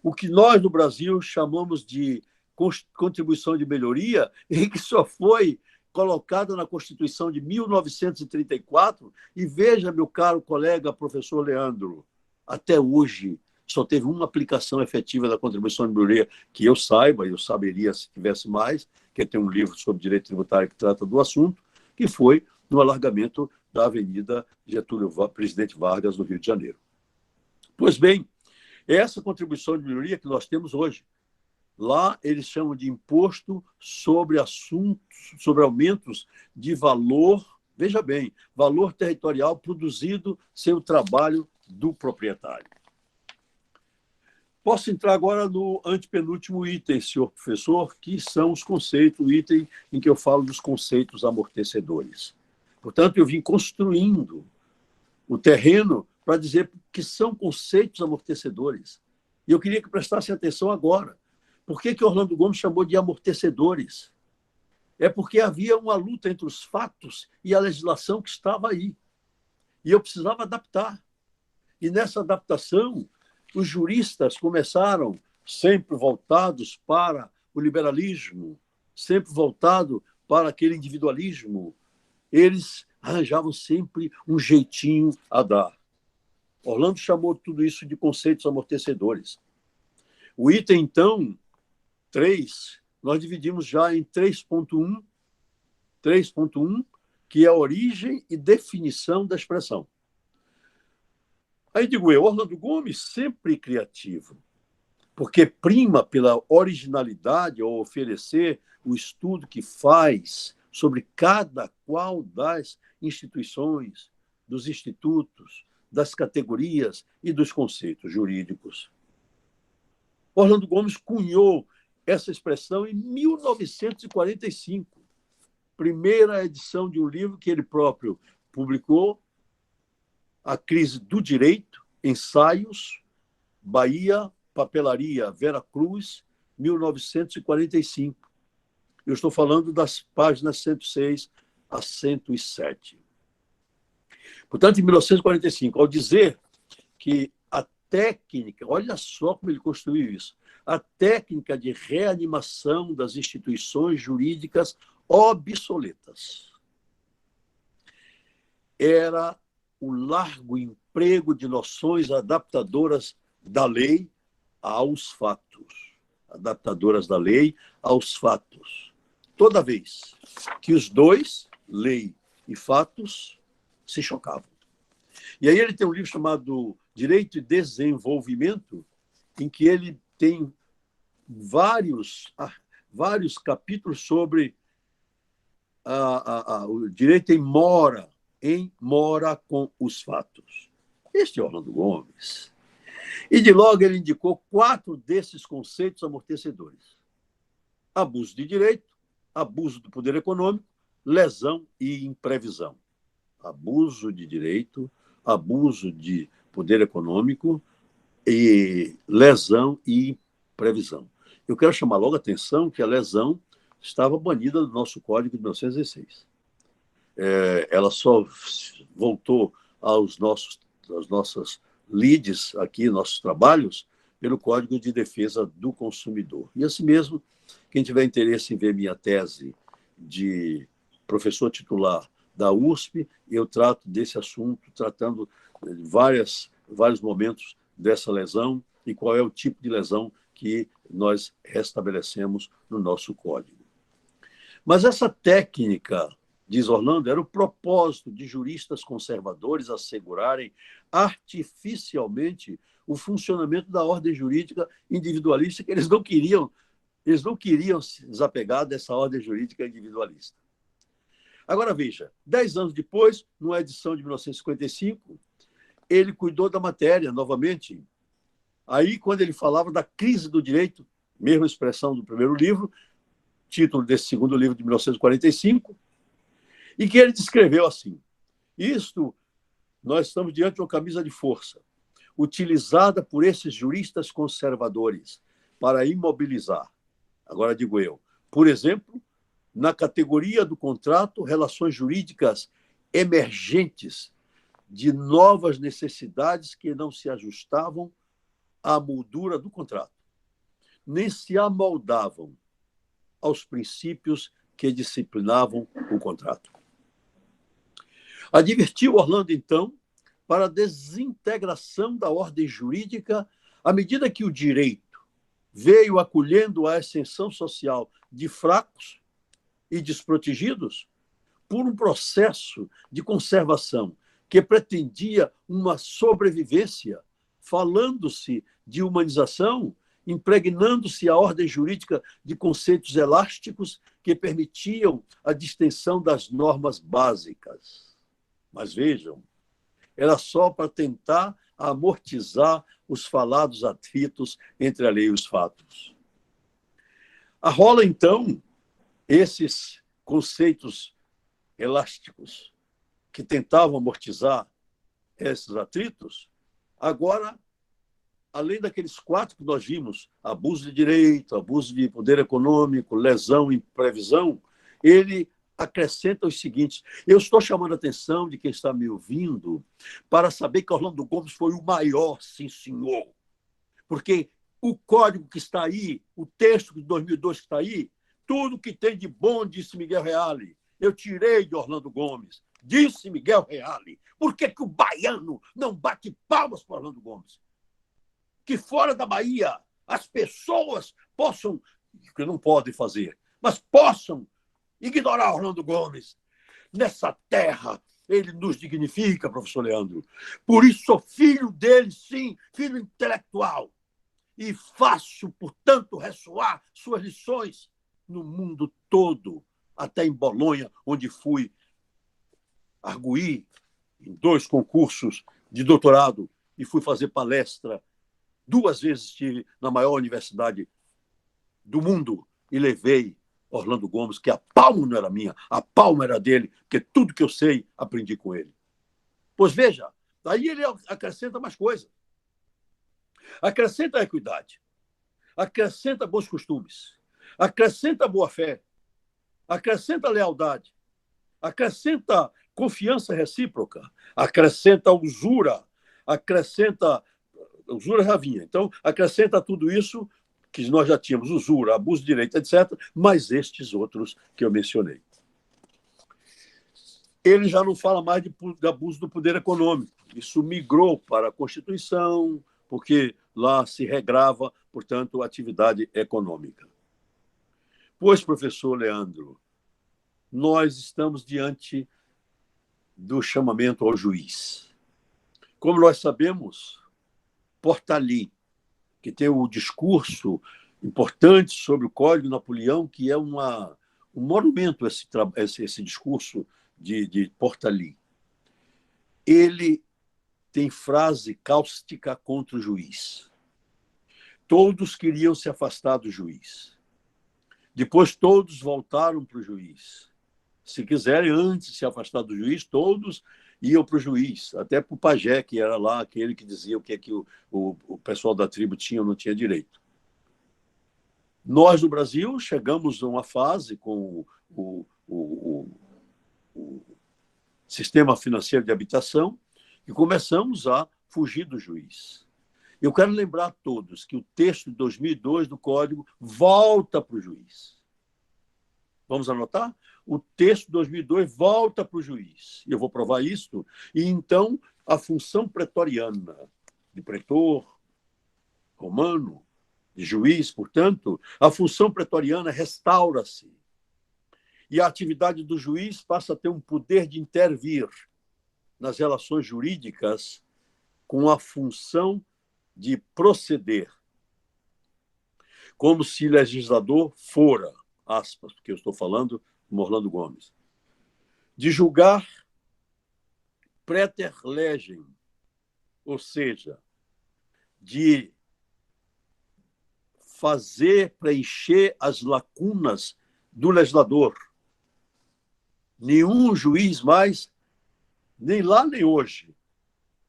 o que nós no Brasil chamamos de contribuição de melhoria e que só foi colocada na Constituição de 1934. E veja, meu caro colega professor Leandro, até hoje só teve uma aplicação efetiva da contribuição de melhoria que eu saiba, eu saberia se tivesse mais, que tem um livro sobre direito tributário que trata do assunto, que foi no alargamento da Avenida Presidente Vargas, no Rio de Janeiro. Pois bem, essa contribuição de melhoria que nós temos hoje, lá eles chamam de imposto sobre aumentos de valor, veja bem, valor territorial produzido sem o trabalho do proprietário. Posso entrar agora no antepenúltimo item, senhor professor, que são os conceitos, o item em que eu falo dos conceitos amortecedores. Portanto, eu vim construindo o terreno para dizer que são conceitos amortecedores. E eu queria que prestassem atenção agora. Por que Orlando Gomes chamou de amortecedores? É porque havia uma luta entre os fatos e a legislação que estava aí. E eu precisava adaptar. E nessa adaptação, os juristas começaram, sempre voltados para o liberalismo, sempre voltado para aquele individualismo. Eles arranjavam sempre um jeitinho a dar. Orlando chamou tudo isso de conceitos amortecedores. O item, então, 3, nós dividimos já em 3.1, que é a origem e definição da expressão. Aí digo eu, Orlando Gomes, sempre criativo, porque prima pela originalidade ao oferecer o estudo que faz sobre cada qual das instituições, dos institutos, das categorias e dos conceitos jurídicos. Orlando Gomes cunhou essa expressão em 1945, primeira edição de um livro que ele próprio publicou, A Crise do Direito, Ensaios, Bahia, Papelaria, Vera Cruz, 1945. Eu estou falando das páginas 106 a 107. Portanto, em 1945, ao dizer que a técnica, olha só como ele construiu isso, a técnica de reanimação das instituições jurídicas obsoletas era o largo emprego de noções adaptadoras da lei aos fatos. Adaptadoras da lei aos fatos. Toda vez que os dois, lei e fatos, se chocavam. E aí ele tem um livro chamado Direito e Desenvolvimento, em que ele tem vários capítulos sobre o direito em mora com os fatos. Este é Orlando Gomes. E de logo ele indicou 4 desses conceitos amortecedores: abuso de direito, abuso do poder econômico, lesão e imprevisão. Abuso de direito, abuso de poder econômico e lesão e imprevisão. Eu quero chamar logo a atenção que a lesão estava banida do nosso Código de 1916. Ela só voltou às nossas lides aqui, nossos trabalhos, pelo Código de Defesa do Consumidor. E assim mesmo, quem tiver interesse em ver minha tese de professor titular da USP, eu trato desse assunto, tratando vários momentos dessa lesão e qual é o tipo de lesão que nós restabelecemos no nosso código. Mas essa técnica, diz Orlando, era o propósito de juristas conservadores assegurarem artificialmente o funcionamento da ordem jurídica individualista, que eles não queriam se desapegar dessa ordem jurídica individualista. Agora, veja, 10 anos depois, numa edição de 1955, ele cuidou da matéria novamente. Aí, quando ele falava da crise do direito, mesma expressão do primeiro livro, título desse segundo livro de 1945, e que ele descreveu assim: nós estamos diante de uma camisa de força, utilizada por esses juristas conservadores para imobilizar, agora digo eu, por exemplo, na categoria do contrato, relações jurídicas emergentes de novas necessidades que não se ajustavam à moldura do contrato, nem se amoldavam aos princípios que disciplinavam o contrato. Advertiu Orlando, então, para a desintegração da ordem jurídica à medida que o direito veio acolhendo a ascensão social de fracos e desprotegidos por um processo de conservação que pretendia uma sobrevivência, falando-se de humanização, impregnando-se a ordem jurídica de conceitos elásticos que permitiam a distensão das normas básicas. Mas vejam, era só para tentar amortizar os falados atritos entre a lei e os fatos. Arrola, então, esses conceitos elásticos que tentavam amortizar esses atritos, agora, além daqueles 4 que nós vimos, abuso de direito, abuso de poder econômico, lesão e imprevisão, ele acrescenta os seguintes. Eu estou chamando a atenção de quem está me ouvindo para saber que Orlando Gomes foi o maior, sim, senhor. Porque o código que está aí, o texto de 2002 que está aí, tudo que tem de bom, disse Miguel Reale, eu tirei de Orlando Gomes. Disse Miguel Reale. Por que o baiano não bate palmas para Orlando Gomes? Que fora da Bahia as pessoas possam, que não podem fazer, mas possam ignorar Orlando Gomes. Nessa terra, ele nos dignifica, professor Leandro. Por isso sou filho dele, sim, filho intelectual. E faço, portanto, ressoar suas lições no mundo todo, até em Bolonha, onde fui arguir em 2 concursos de doutorado e fui fazer palestra. 2 vezes estive na maior universidade do mundo e levei Orlando Gomes, que a palma não era minha, a palma era dele, porque tudo que eu sei, aprendi com ele. Pois veja, Aí ele acrescenta mais coisas. Acrescenta a equidade, acrescenta bons costumes, acrescenta boa-fé, acrescenta lealdade, acrescenta confiança recíproca, acrescenta usura, acrescenta... Usura já vinha. Então, acrescenta tudo isso que nós já tínhamos, usura, abuso de direito, etc., mais estes outros que eu mencionei. Ele já não fala mais de abuso do poder econômico. Isso migrou para a Constituição, porque lá se regrava, portanto, a atividade econômica. Pois, professor Leandro, nós estamos diante do chamamento ao juiz. Como nós sabemos, Portalis, que tem o discurso importante sobre o Código Napoleão, que é um monumento esse discurso de Portalis. Ele tem frase cáustica contra o juiz. Todos queriam se afastar do juiz. Depois todos voltaram para o juiz. Se quiserem, antes de se afastar do juiz, todos iam para o juiz, até para o pajé, que era lá aquele que dizia o que é que o pessoal da tribo tinha ou não tinha direito. Nós, no Brasil, chegamos a uma fase com o sistema financeiro de habitação e começamos a fugir do juiz. Eu quero lembrar a todos que o texto de 2002 do Código volta para o juiz. Vamos anotar? O texto de 2002 volta para o juiz. E eu vou provar isso. E, então, a função pretoriana de pretor romano, de juiz, portanto, a função pretoriana restaura-se. E a atividade do juiz passa a ter um poder de intervir nas relações jurídicas com a função de proceder. Como se legislador fora, aspas, porque eu estou falando como Orlando Gomes, de julgar praeter legem, ou seja, de preencher as lacunas do legislador. Nenhum juiz mais, nem lá nem hoje,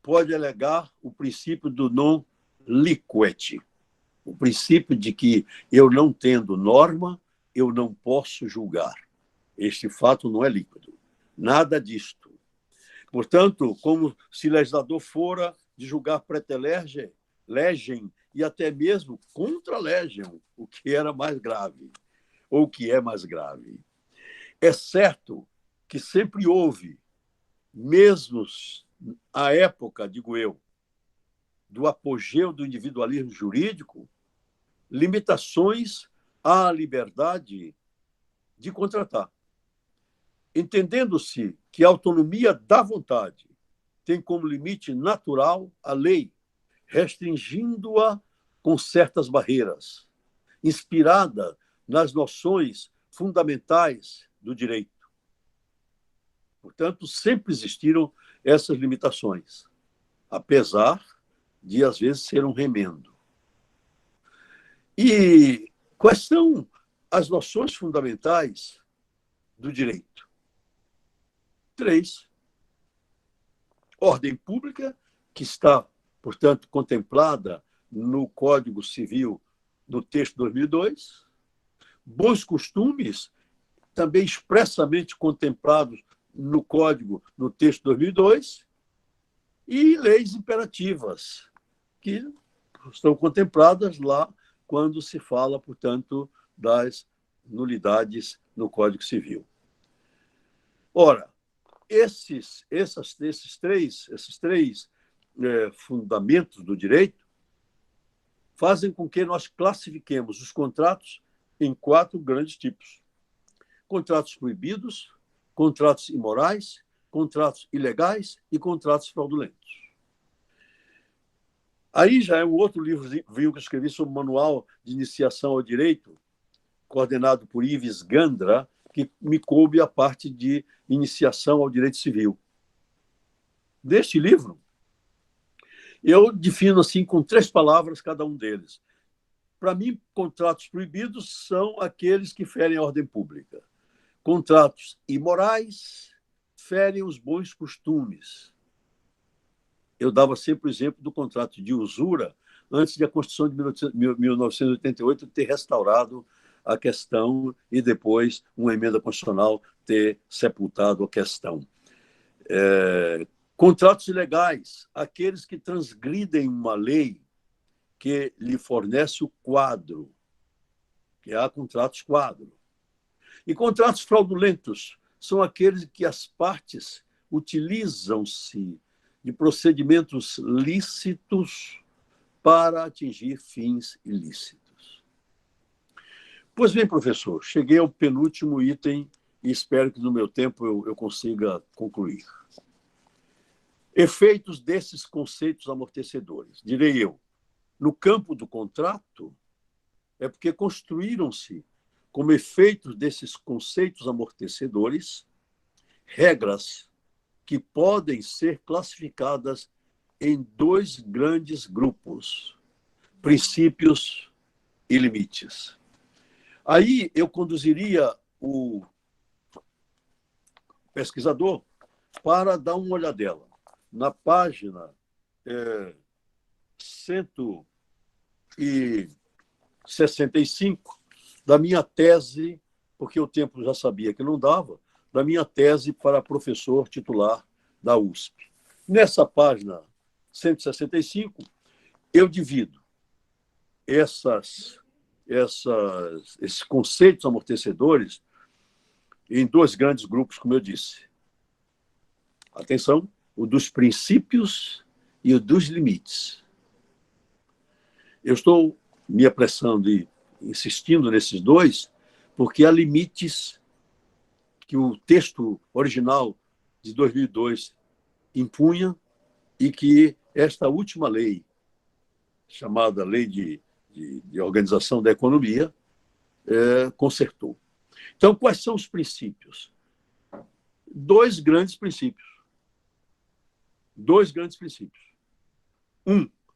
pode alegar o princípio do non liquet, o princípio de que eu não tendo norma, eu não posso julgar. Este fato não é líquido. Nada disto. Portanto, como se legislador fora de julgar praeter legem e até mesmo contra legem, o que era mais grave, ou o que é mais grave. É certo que sempre houve, mesmo à época, digo eu, do apogeu do individualismo jurídico, limitações à liberdade de contratar. Entendendo-se que a autonomia da vontade tem como limite natural a lei, restringindo-a com certas barreiras, inspirada nas noções fundamentais do direito. Portanto, sempre existiram essas limitações, apesar de, às vezes, ser um remendo. E quais são as noções fundamentais do direito? 3. Ordem pública, que está, portanto, contemplada no Código Civil do texto de 2002. Bons costumes, também expressamente contemplados no Código, no texto de 2002. E leis imperativas, que estão contempladas lá quando se fala, portanto, das nulidades no Código Civil. Ora, esses três fundamentos do direito fazem com que nós classifiquemos os contratos em 4 grandes tipos: contratos proibidos, contratos imorais, contratos ilegais e contratos fraudulentos. Aí já é um outro livro que eu escrevi sobre o Manual de Iniciação ao Direito, coordenado por Ives Gandra, que me coube a parte de iniciação ao direito civil. Deste livro, eu defino assim com 3 palavras cada um deles. Para mim, contratos proibidos são aqueles que ferem a ordem pública. Contratos imorais ferem os bons costumes. eu dava sempre o exemplo do contrato de usura antes de a Constituição de 1988 ter restaurado a questão e depois uma emenda constitucional ter sepultado a questão. Contratos ilegais, aqueles que transgridem uma lei que lhe fornece o quadro, que há contratos quadro. E contratos fraudulentos são aqueles que as partes utilizam-se de procedimentos lícitos para atingir fins ilícitos. Pois bem, professor, cheguei ao penúltimo item e espero que no meu tempo eu consiga concluir. Efeitos desses conceitos amortecedores. Direi eu, no campo do contrato, é porque construíram-se, como efeitos desses conceitos amortecedores, regras que podem ser classificadas em dois grandes grupos, princípios e limites. Aí eu conduziria o pesquisador para dar uma olhadela. Na página 165 da minha tese, porque o tempo já sabia que não dava, da minha tese para professor titular da USP. Nessa página 165, eu divido esses conceitos amortecedores em dois grandes grupos, como eu disse. Atenção, o dos princípios e o dos limites. Eu estou me apressando e insistindo nesses dois, porque há limites que o texto original de 2002 impunha e que esta última lei, chamada Lei de Organização da Economia, consertou. Então, quais são os princípios? Dois grandes princípios.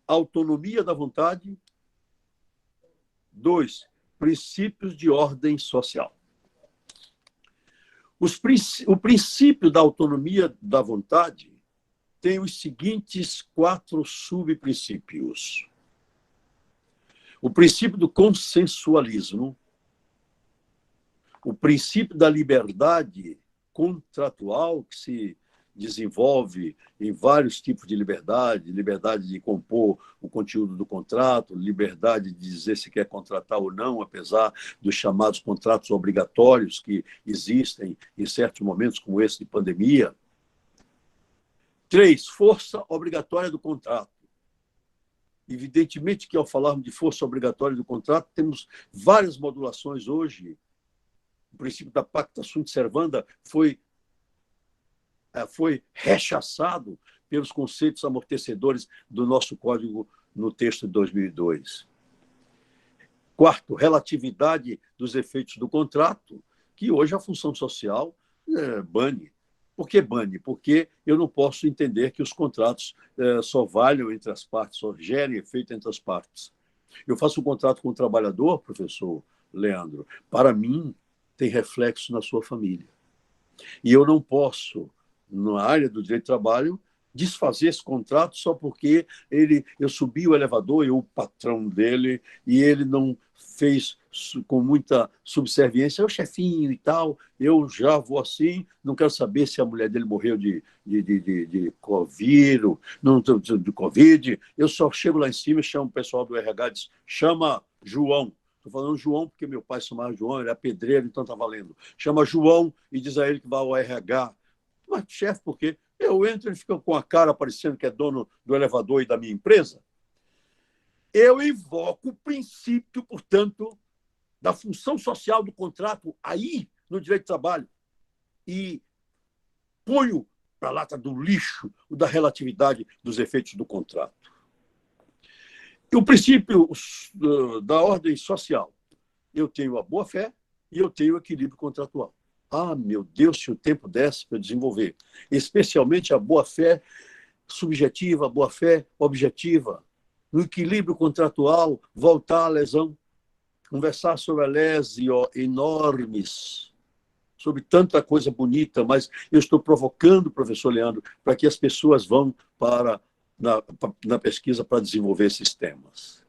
Autonomia da vontade. 2, princípios de ordem social. O princípio da autonomia da vontade tem os seguintes 4 subprincípios. O princípio do consensualismo, o princípio da liberdade contratual, que se desenvolve em vários tipos de liberdade, liberdade de compor o conteúdo do contrato, liberdade de dizer se quer contratar ou não, apesar dos chamados contratos obrigatórios que existem em certos momentos, como esse de pandemia. 3, força obrigatória do contrato. Evidentemente que, ao falarmos de força obrigatória do contrato, temos várias modulações hoje. O princípio da pacta sunt servanda foi rechaçado pelos conceitos amortecedores do nosso Código no texto de 2002. 4, relatividade dos efeitos do contrato, que hoje a função social bane. Por que bane? Porque eu não posso entender que os contratos só valham entre as partes, só gerem efeito entre as partes. Eu faço um contrato com um trabalhador, professor Leandro, para mim tem reflexo na sua família. E eu não posso, na área do direito do trabalho, desfazer esse contrato só porque eu subi o elevador, eu o patrão dele, e ele não fez com muita subserviência, o chefinho e tal, eu já vou assim, não quero saber se a mulher dele morreu de Covid, eu só chego lá em cima e chamo o pessoal do RH e diz, chama João. Estou falando João porque meu pai se chamava João, ele é pedreiro, então está valendo. Chama João e diz a ele que vai ao RH. Mas, chefe, por quê? Eu entro e ele fica com a cara parecendo que é dono do elevador e da minha empresa. Eu invoco o princípio, portanto, da função social do contrato aí no direito do trabalho e ponho para a lata do lixo o da relatividade dos efeitos do contrato. E o princípio da ordem social. Eu tenho a boa-fé e eu tenho o equilíbrio contratual. Ah, meu Deus, se o tempo desse para desenvolver. Especialmente a boa-fé subjetiva, a boa-fé objetiva. No equilíbrio contratual, voltar à lesão. Conversar sobre a lesio enormes, sobre tanta coisa bonita, mas eu estou provocando, professor Leandro, para que as pessoas vão para na pesquisa para desenvolver esses temas.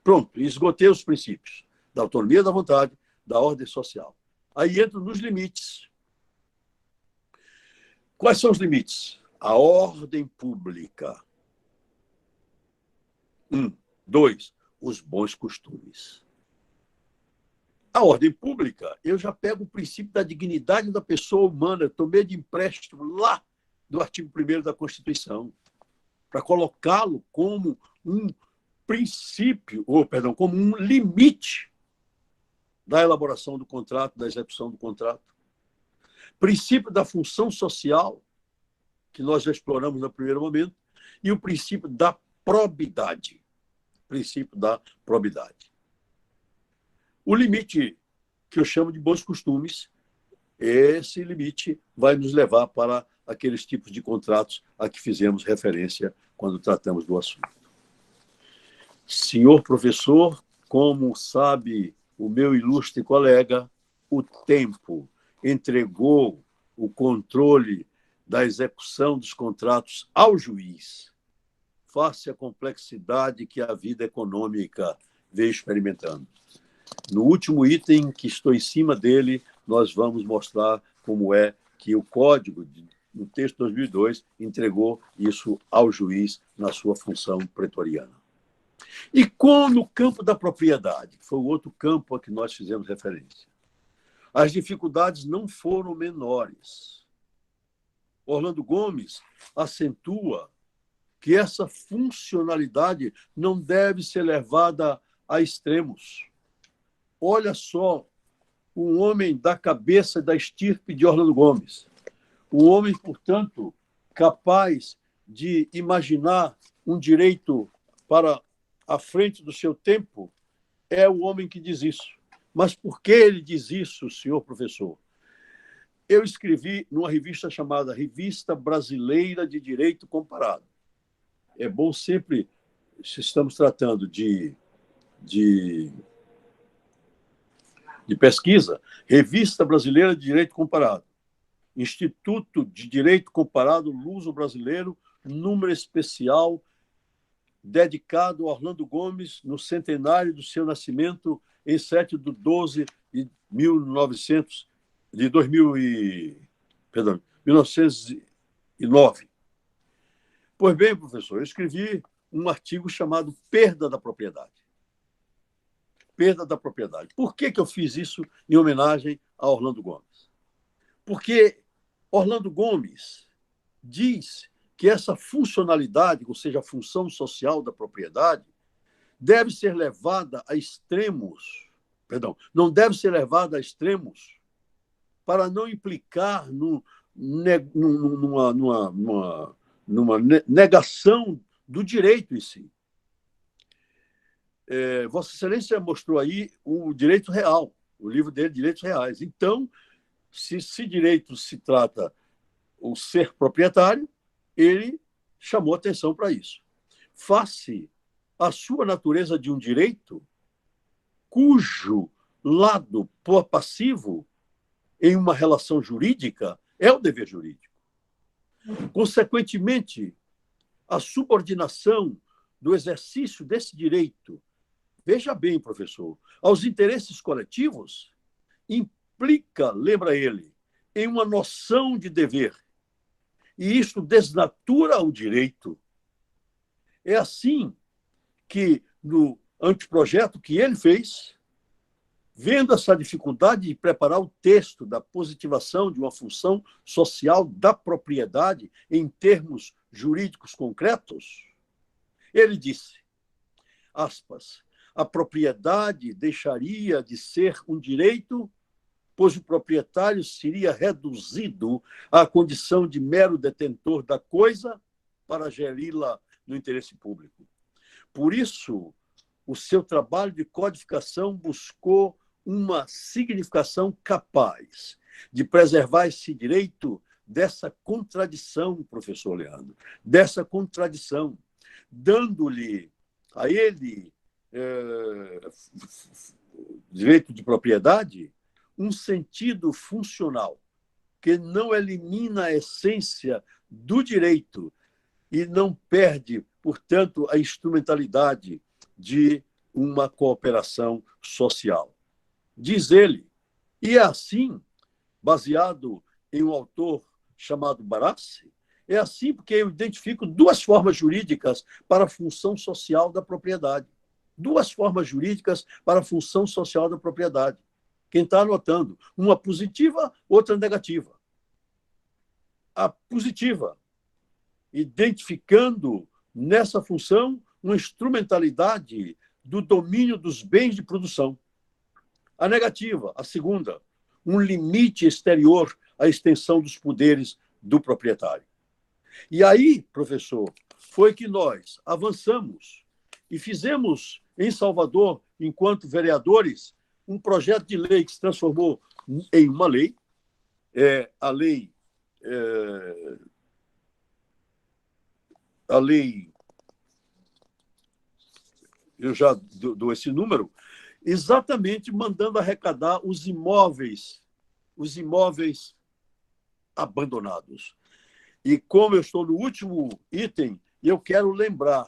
Pronto, esgotei os princípios da autonomia da vontade, da ordem social. Aí entro nos limites. Quais são os limites? A ordem pública. 2, os bons costumes. A ordem pública, eu já pego o princípio da dignidade da pessoa humana, eu tomei de empréstimo lá do artigo 1º da Constituição, para colocá-lo como um princípio, como um limite da elaboração do contrato, da execução do contrato. Princípio da função social, que nós já exploramos no primeiro momento, e o princípio da probidade. Princípio da probidade. O limite que eu chamo de bons costumes, esse limite vai nos levar para aqueles tipos de contratos a que fizemos referência quando tratamos do assunto. Senhor professor, como sabe o meu ilustre colega, o tempo entregou o controle da execução dos contratos ao juiz, face à complexidade que a vida econômica veio experimentando. No último item que estou em cima dele, nós vamos mostrar como é que o Código, no texto de 2002, entregou isso ao juiz na sua função pretoriana. E como no campo da propriedade, que foi o outro campo a que nós fizemos referência, as dificuldades não foram menores. Orlando Gomes acentua que essa funcionalidade não deve ser levada a extremos. Olha só, um homem da cabeça da estirpe de Orlando Gomes, um homem, portanto, capaz de imaginar um direito para a frente do seu tempo, é o homem que diz isso. Mas por que ele diz isso, senhor professor? Eu escrevi numa revista chamada Revista Brasileira de Direito Comparado. É bom sempre, se estamos tratando de pesquisa, Revista Brasileira de Direito Comparado, Instituto de Direito Comparado Luso-Brasileiro, número especial dedicado a Orlando Gomes no centenário do seu nascimento em 7/12 de 1909. Pois bem, professor, eu escrevi um artigo chamado Perda da Propriedade. Perda da propriedade. Por que eu fiz isso em homenagem a Orlando Gomes? Porque Orlando Gomes diz que essa funcionalidade, ou seja, a função social da propriedade, deve ser levada a extremos, não deve ser levada a extremos para não implicar numa negação do direito em si. Vossa Excelência mostrou aí o direito real, o livro dele, Direitos Reais. Então, se direito se trata o ser proprietário, ele chamou atenção para isso. Face à sua natureza de um direito, cujo lado passivo em uma relação jurídica é o dever jurídico. Consequentemente, a subordinação do exercício desse direito, veja bem, professor, aos interesses coletivos, implica, lembra ele, em uma noção de dever. E isso desnatura o direito. É assim que, no anteprojeto que ele fez, vendo essa dificuldade de preparar o texto da positivação de uma função social da propriedade em termos jurídicos concretos, ele disse, aspas, a propriedade deixaria de ser um direito, pois o proprietário seria reduzido à condição de mero detentor da coisa para geri-la no interesse público. Por isso, o seu trabalho de codificação buscou uma significação capaz de preservar esse direito dessa contradição, professor Leandro, dessa contradição, dando-lhe a ele direito de propriedade um sentido funcional que não elimina a essência do direito e não perde, portanto, a instrumentalidade de uma cooperação social. Diz ele, e é assim, baseado em um autor chamado Barassi, é assim porque eu identifico duas formas jurídicas para a função social da propriedade. Duas formas jurídicas para a função social da propriedade. Quem está anotando, uma positiva, outra negativa. A positiva, identificando nessa função uma instrumentalidade do domínio dos bens de produção. A negativa, a segunda, um limite exterior à extensão dos poderes do proprietário. E aí, professor, foi que nós avançamos e fizemos em Salvador, enquanto vereadores, um projeto de lei que se transformou em uma lei, a lei eu já dou esse número, exatamente mandando arrecadar os imóveis abandonados. E como eu estou no último item, eu quero lembrar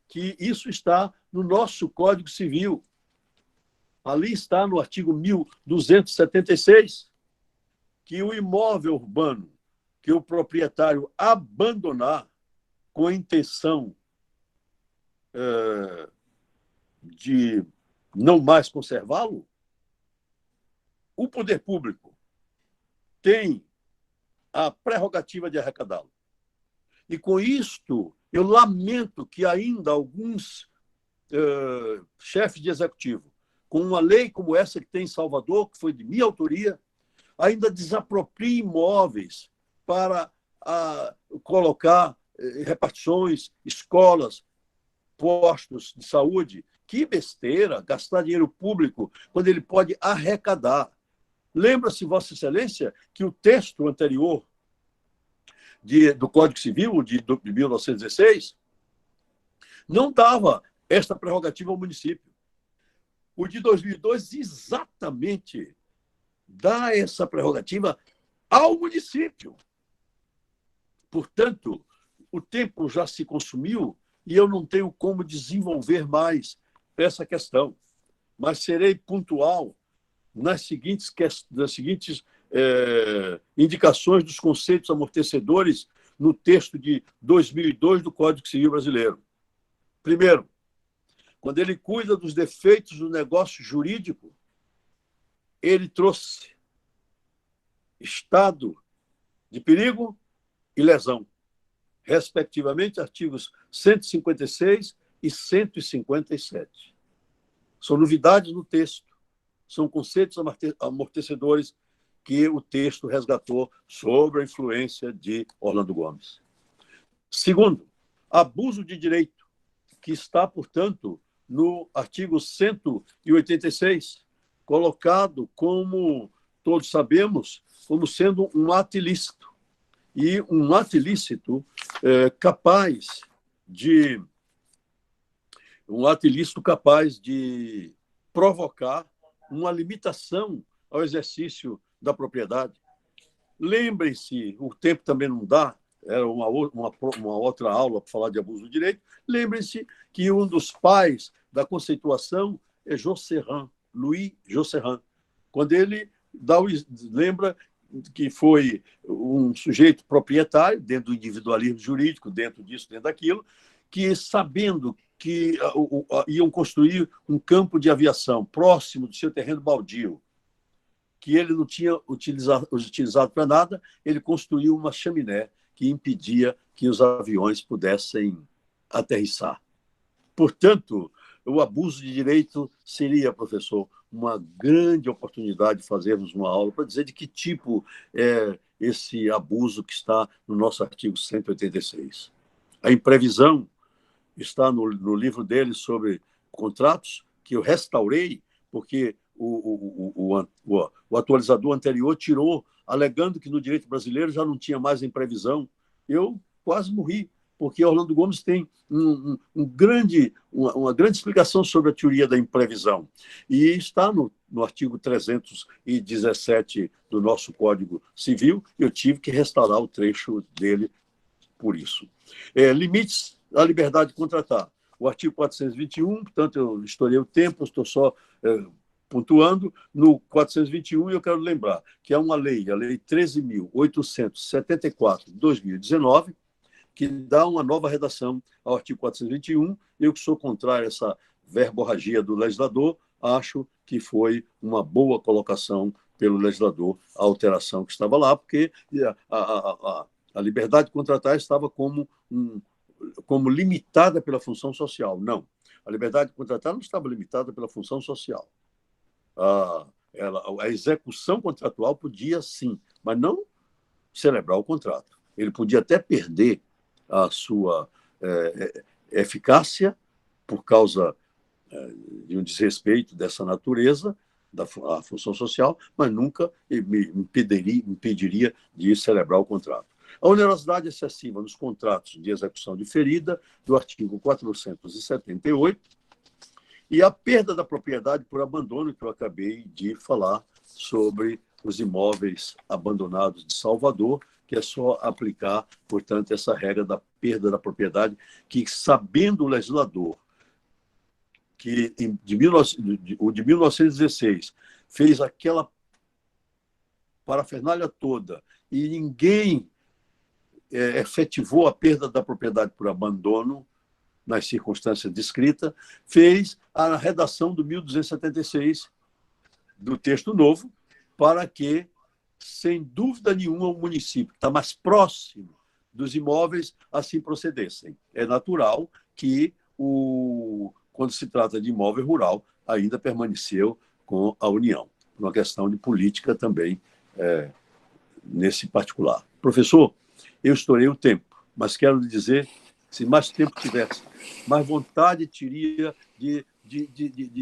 que isso está no nosso Código Civil. Ali está no artigo 1276, que o imóvel urbano que o proprietário abandonar com a intenção de não mais conservá-lo, o poder público tem a prerrogativa de arrecadá-lo. E com isto, eu lamento que ainda alguns chefes de executivo, com uma lei como essa que tem em Salvador, que foi de minha autoria, ainda desapropriem imóveis para colocar repartições, escolas, postos de saúde. Que besteira gastar dinheiro público quando ele pode arrecadar. Lembra-se, Vossa Excelência, que o texto anterior do Código Civil de 1916 não dava esta prerrogativa ao município. O de 2002 exatamente dá essa prerrogativa ao município. Portanto, o tempo já se consumiu e eu não tenho como desenvolver mais essa questão, mas serei pontual nas seguintes indicações dos conceitos amortecedores no texto de 2002 do Código Civil Brasileiro. Primeiro, quando ele cuida dos defeitos do negócio jurídico, ele trouxe estado de perigo e lesão, respectivamente, artigos 156 e 157. São novidades no texto, são conceitos amortecedores que o texto resgatou sobre a influência de Orlando Gomes. Segundo, abuso de direito, que está, portanto, no artigo 186, colocado como, todos sabemos, como sendo um ato ilícito. E um ato ilícito capaz de provocar uma limitação ao exercício da propriedade. Lembrem-se, o tempo também não dá, era uma outra aula para falar de abuso do direito, lembrem-se que um dos pais da conceituação é Josserand, Louis Josserand, quando ele lembra que foi um sujeito proprietário, dentro do individualismo jurídico, dentro disso, dentro daquilo, que, sabendo que iam construir um campo de aviação próximo do seu terreno baldio, que ele não tinha utilizado para nada, ele construiu uma chaminé que impedia que os aviões pudessem aterrissar. Portanto, o abuso de direito seria, professor, uma grande oportunidade de fazermos uma aula para dizer de que tipo é esse abuso que está no nosso artigo 186. A imprevisão está no livro dele sobre contratos, que eu restaurei, porque o atualizador anterior tirou, alegando que no direito brasileiro já não tinha mais imprevisão. Eu quase morri, porque Orlando Gomes tem uma grande explicação sobre a teoria da imprevisão. E está no artigo 317 do nosso Código Civil, eu tive que restaurar o trecho dele por isso. Limites a liberdade de contratar. O artigo 421, portanto, eu estourei o tempo, estou só pontuando. No 421, eu quero lembrar que é uma lei, a Lei 13.874 de 2019, que dá uma nova redação ao artigo 421. Eu, que sou contrário a essa verborragia do legislador, acho que foi uma boa colocação pelo legislador a alteração que estava lá, porque a liberdade de contratar estava como limitada pela função social. Não. A liberdade de contratar não estava limitada pela função social. A execução contratual podia, sim, mas não celebrar o contrato. Ele podia até perder a sua eficácia por causa de um desrespeito dessa natureza, da função social, mas nunca me impediria de celebrar o contrato. A onerosidade excessiva nos contratos de execução diferida, do artigo 478, e a perda da propriedade por abandono, que eu acabei de falar sobre os imóveis abandonados de Salvador, que é só aplicar, portanto, essa regra da perda da propriedade, que, sabendo o legislador que o de 1916 fez aquela parafernália toda e ninguém efetivou a perda da propriedade por abandono, nas circunstâncias descritas, fez a redação do 1276 do texto novo, para que, sem dúvida nenhuma, o município que está mais próximo dos imóveis assim procedessem. É natural que, quando se trata de imóvel rural, ainda permaneceu com a União, uma questão de política também nesse particular. Professor, eu estourei o tempo, mas quero lhe dizer, se mais tempo tivesse, mais vontade teria de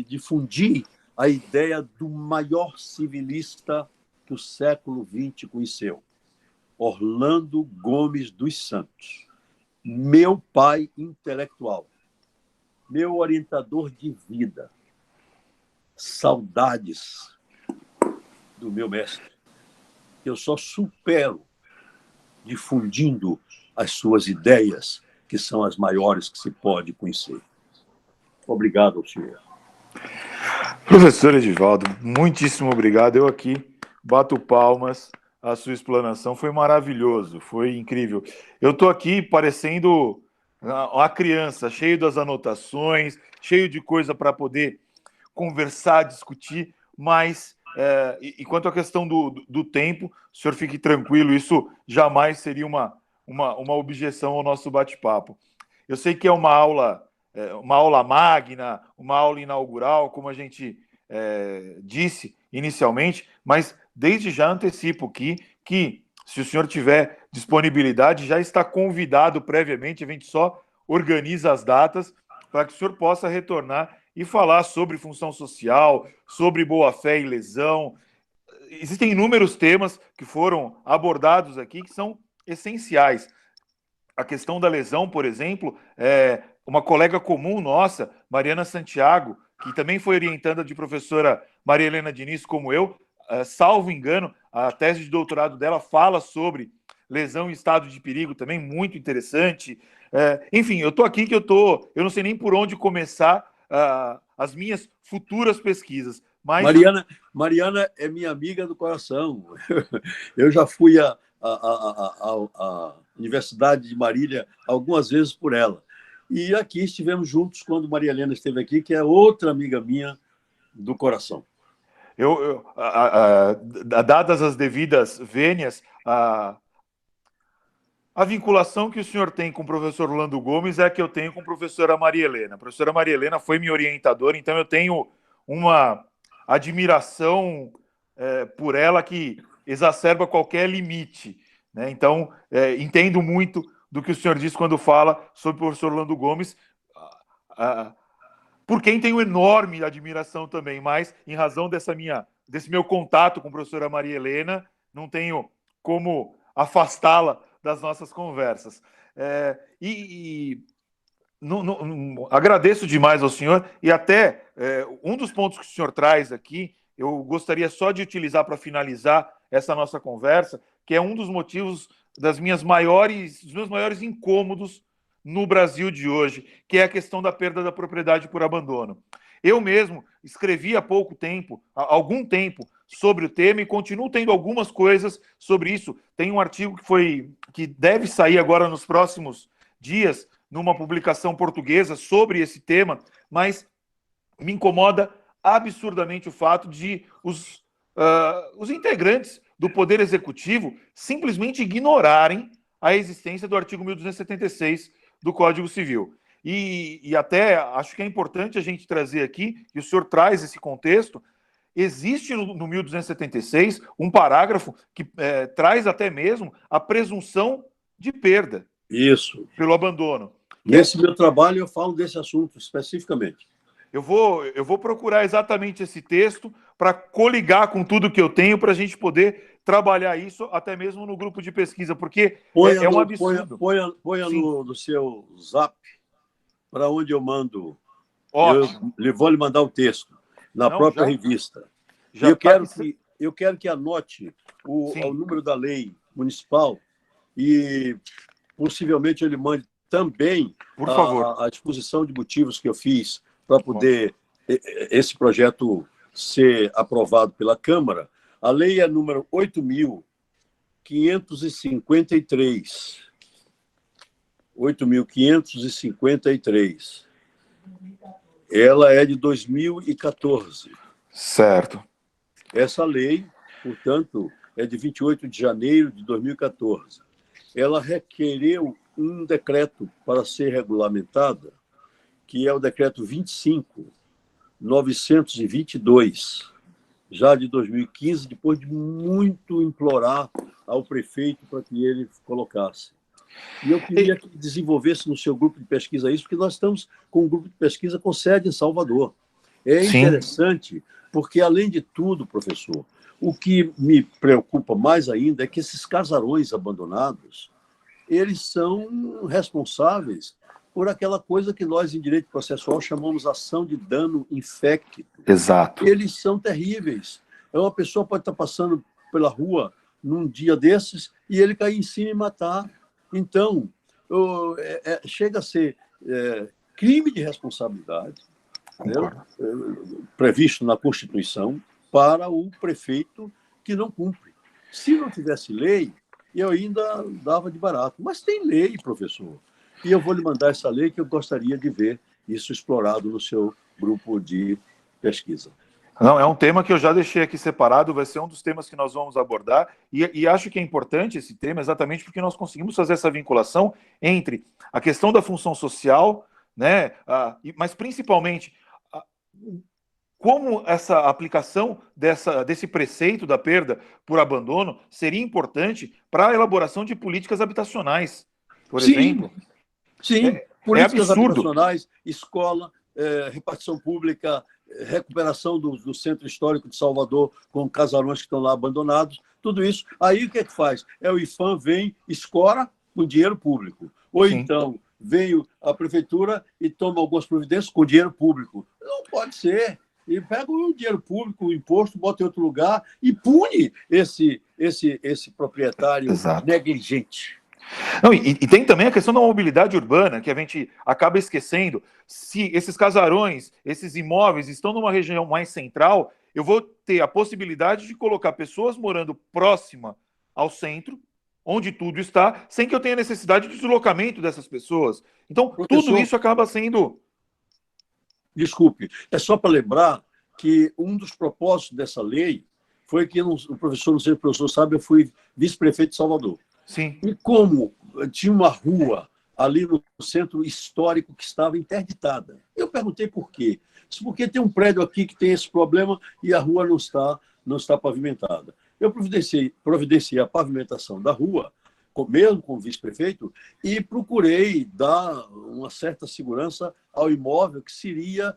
difundir a ideia do maior civilista que o século XX conheceu, Orlando Gomes dos Santos, meu pai intelectual, meu orientador de vida. Saudades do meu mestre. Eu só supero difundindo as suas ideias, que são as maiores que se pode conhecer. Obrigado ao senhor. Professor Edivaldo, muitíssimo obrigado. Eu aqui bato palmas. A sua explanação foi maravilhoso, foi incrível. Eu estou aqui parecendo uma criança, cheio das anotações, cheio de coisa para poder conversar, discutir, mas e quanto à questão do tempo, o senhor fique tranquilo, isso jamais seria uma objeção ao nosso bate-papo. Eu sei que é uma aula magna, uma aula inaugural, como a gente disse inicialmente, mas desde já antecipo aqui que, se o senhor tiver disponibilidade, já está convidado previamente, a gente só organiza as datas para que o senhor possa retornar e falar sobre função social, sobre boa-fé e lesão. Existem inúmeros temas que foram abordados aqui que são essenciais. A questão da lesão, por exemplo, uma colega comum nossa, Mariana Santiago, que também foi orientanda de professora Maria Helena Diniz, como eu, salvo engano, a tese de doutorado dela fala sobre lesão em estado de perigo, também muito interessante. Enfim, eu estou aqui que eu não sei nem por onde começar as minhas futuras pesquisas. Mas... Mariana é minha amiga do coração. Eu já fui à Universidade de Marília algumas vezes por ela. E aqui estivemos juntos quando Maria Helena esteve aqui, que é outra amiga minha do coração. Dadas as devidas vênias, a vinculação que o senhor tem com o professor Orlando Gomes é a que eu tenho com a professora Maria Helena. A professora Maria Helena foi minha orientadora, então eu tenho uma admiração por ela que exacerba qualquer limite, né? Então, entendo muito do que o senhor diz quando fala sobre o professor Orlando Gomes, por quem tenho enorme admiração também, mas em razão desse meu contato com a professora Maria Helena, não tenho como afastá-la das nossas conversas. Agradeço demais ao senhor e até um dos pontos que o senhor traz aqui, eu gostaria só de utilizar para finalizar essa nossa conversa, que é um dos motivos dos meus maiores incômodos no Brasil de hoje, que é a questão da perda da propriedade por abandono. Eu mesmo escrevi há algum tempo, sobre o tema e continuo tendo algumas coisas sobre isso. Tem um artigo que deve sair agora nos próximos dias, numa publicação portuguesa sobre esse tema, mas me incomoda absurdamente o fato de os integrantes do Poder Executivo simplesmente ignorarem a existência do artigo 1276 do Código Civil. E até acho que é importante a gente trazer aqui, e o senhor traz esse contexto, existe no 1276 um parágrafo que traz até mesmo a presunção de perda. Isso. Pelo abandono. Nesse meu trabalho eu falo desse assunto especificamente. Eu vou procurar exatamente esse texto para coligar com tudo que eu tenho para a gente poder trabalhar isso até mesmo no grupo de pesquisa, porque é um absurdo. Ponha no seu zap para onde eu mando. Ótimo. Eu vou lhe mandar o texto na própria revista. Eu quero que anote o número da lei municipal e possivelmente ele mande também por favor, a exposição de motivos que eu fiz para poder esse projeto ser aprovado pela Câmara. A lei é número 8.553. 8.553. Ela é de 2014. Certo. Essa lei, portanto, é de 28 de janeiro de 2014. Ela requereu um decreto para ser regulamentada, que é o decreto 25.922, já de 2015, depois de muito implorar ao prefeito para que ele colocasse. E eu queria que desenvolvesse no seu grupo de pesquisa isso, porque nós estamos com um grupo de pesquisa com sede em Salvador. É interessante, porque, além de tudo, professor, o que me preocupa mais ainda é que esses casarões abandonados, eles são responsáveis por aquela coisa que nós, em direito processual, chamamos ação de dano infecto. Exato. Eles são terríveis. Uma pessoa pode estar passando pela rua num dia desses e ele cair em cima e matar. Então, chega a ser crime de responsabilidade, previsto na Constituição, para o prefeito que não cumpre. Se não tivesse lei, eu ainda dava de barato. Mas tem lei, professor. E eu vou lhe mandar essa lei, que eu gostaria de ver isso explorado no seu grupo de pesquisa. Não, é um tema que eu já deixei aqui separado, vai ser um dos temas que nós vamos abordar, e acho que é importante esse tema exatamente porque nós conseguimos fazer essa vinculação entre a questão da função social, né, mas principalmente como essa aplicação desse preceito da perda por abandono seria importante para a elaboração de políticas habitacionais, por exemplo. Sim, políticas habitacionais, escola, repartição pública, recuperação do Centro Histórico de Salvador com casarões que estão lá abandonados, tudo isso. Aí o que é que faz? O IPHAN vem, escora com dinheiro público. Ou então vem a prefeitura e toma algumas providências com dinheiro público. Não pode ser. E pega o dinheiro público, o imposto, bota em outro lugar e pune esse proprietário negligente. Não, e tem também a questão da mobilidade urbana, que a gente acaba esquecendo. Se esses casarões, esses imóveis estão numa região mais central, eu vou ter a possibilidade de colocar pessoas morando próxima ao centro, onde tudo está, sem que eu tenha necessidade de deslocamento dessas pessoas. Então, tudo isso acaba sendo... Desculpe, é só para lembrar que um dos propósitos dessa lei foi que, o professor, não sei se o professor sabe, eu fui vice-prefeito de Salvador. Sim. E como tinha uma rua ali no centro histórico que estava interditada, eu perguntei por quê. Porque tem um prédio aqui que tem esse problema e a rua não está pavimentada. Eu providenciei a pavimentação da rua, mesmo como vice-prefeito, e procurei dar uma certa segurança ao imóvel que seria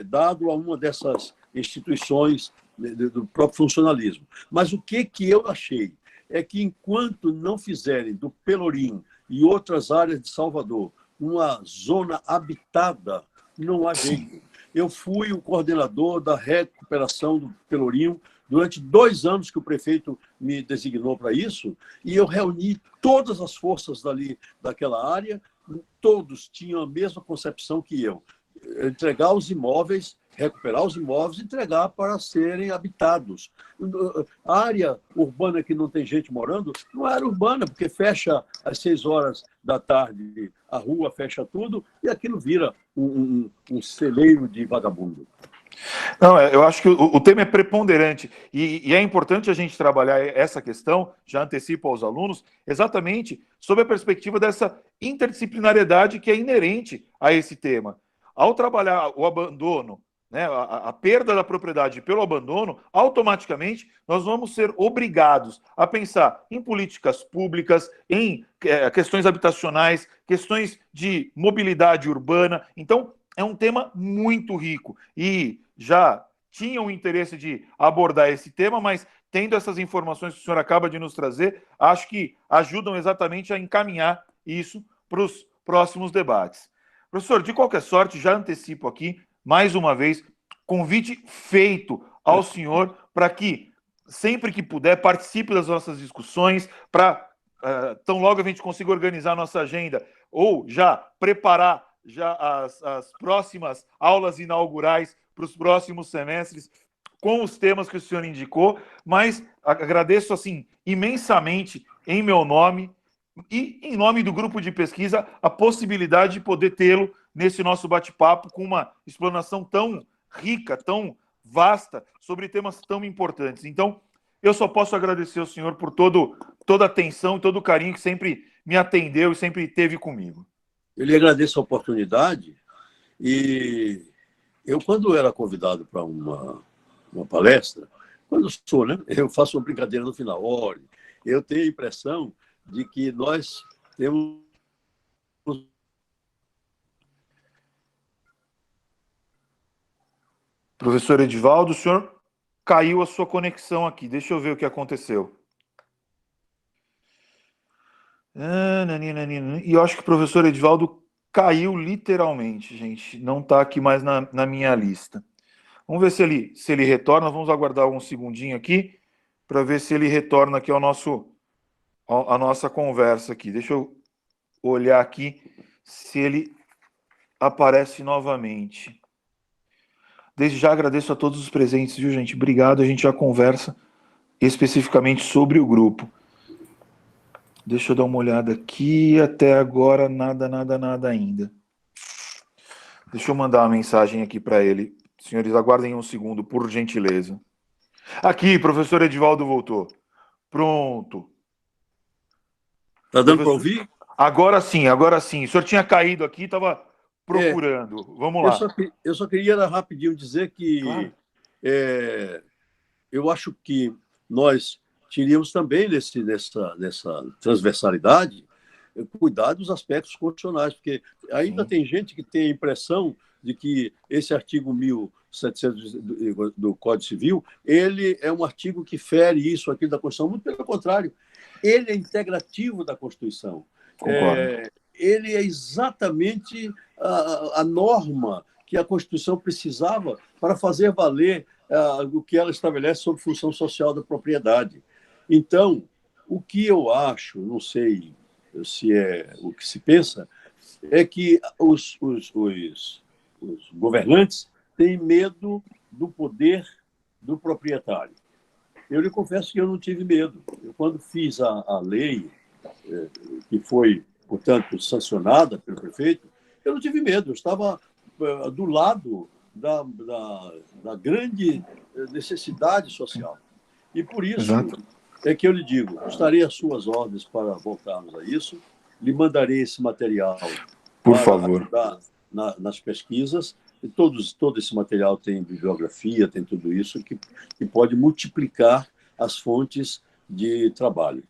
dado a uma dessas instituições do próprio funcionalismo. Mas o que eu achei é que, enquanto não fizerem do Pelourinho e outras áreas de Salvador uma zona habitada, não há jeito. Eu fui o coordenador da recuperação do Pelourinho durante 2 anos que o prefeito me designou para isso, e eu reuni todas as forças daquela área todos tinham a mesma concepção que eu. Entregar os imóveis, recuperar os imóveis e entregar para serem habitados. A área urbana que não tem gente morando, não é área urbana, porque fecha às 6 horas da tarde, a rua fecha tudo, e aquilo vira um celeiro de vagabundo. Não, eu acho que o tema é preponderante e é importante a gente trabalhar essa questão, já antecipo aos alunos, exatamente sob a perspectiva dessa interdisciplinariedade que é inerente a esse tema. Ao trabalhar o abandono, né, a perda da propriedade pelo abandono, automaticamente nós vamos ser obrigados a pensar em políticas públicas, em questões habitacionais, questões de mobilidade urbana. Então, é um tema muito rico e já tinha o interesse de abordar esse tema, mas tendo essas informações que o senhor acaba de nos trazer, acho que ajudam exatamente a encaminhar isso para os próximos debates. Professor, de qualquer sorte, já antecipo aqui, mais uma vez, convite feito ao senhor para que, sempre que puder, participe das nossas discussões, para tão logo a gente consiga organizar a nossa agenda, ou já preparar já as próximas aulas inaugurais para os próximos semestres, com os temas que o senhor indicou, mas agradeço assim imensamente em meu nome e em nome do grupo de pesquisa a possibilidade de poder tê-lo nesse nosso bate-papo com uma explanação tão rica, tão vasta, sobre temas tão importantes. Então, eu só posso agradecer ao senhor por toda a atenção e todo o carinho que sempre me atendeu e sempre teve comigo. Eu lhe agradeço a oportunidade e eu, quando era convidado para uma palestra, quando sou, né, eu faço uma brincadeira no final. Olha, eu tenho a impressão de que nós temos... Professor Edivaldo, o senhor caiu a sua conexão aqui. Deixa eu ver o que aconteceu. E eu acho que o professor Edivaldo caiu literalmente, gente. Não está aqui mais na minha lista. Vamos ver se ele retorna. Vamos aguardar um segundinho aqui para ver se ele retorna aqui a nossa conversa aqui. Deixa eu olhar aqui se ele aparece novamente. Desde já agradeço a todos os presentes, viu, gente? Obrigado. A gente já conversa especificamente sobre o grupo. Deixa eu dar uma olhada aqui. Até agora, nada ainda. Deixa eu mandar uma mensagem aqui para ele. Senhores, aguardem um segundo, por gentileza. Aqui, professor Edivaldo voltou. Pronto. Está dando para ouvir? Agora sim. O senhor tinha caído aqui, estava procurando. Vamos lá. Eu só queria rapidinho dizer que claro. Eu acho que nós teríamos também nessa transversalidade cuidar dos aspectos constitucionais, porque ainda tem gente que tem a impressão de que esse artigo 1700 do Código Civil, ele é um artigo que fere isso, aquilo da Constituição. Muito pelo contrário, ele é integrativo da Constituição. Ele é exatamente a norma que a Constituição precisava para fazer valer o que ela estabelece sobre função social da propriedade. Então, o que eu acho, não sei se é o que se pensa, é que os governantes têm medo do poder do proprietário. Eu lhe confesso que eu não tive medo. Eu, quando fiz a lei, que foi, portanto, sancionada pelo prefeito, eu não tive medo. Eu estava do lado da grande necessidade social. E por isso é que eu lhe digo, estarei às suas ordens para voltarmos a isso, lhe mandarei esse material por favor ajudar nas pesquisas, e todo esse material tem bibliografia, tem tudo isso que pode multiplicar as fontes de trabalho.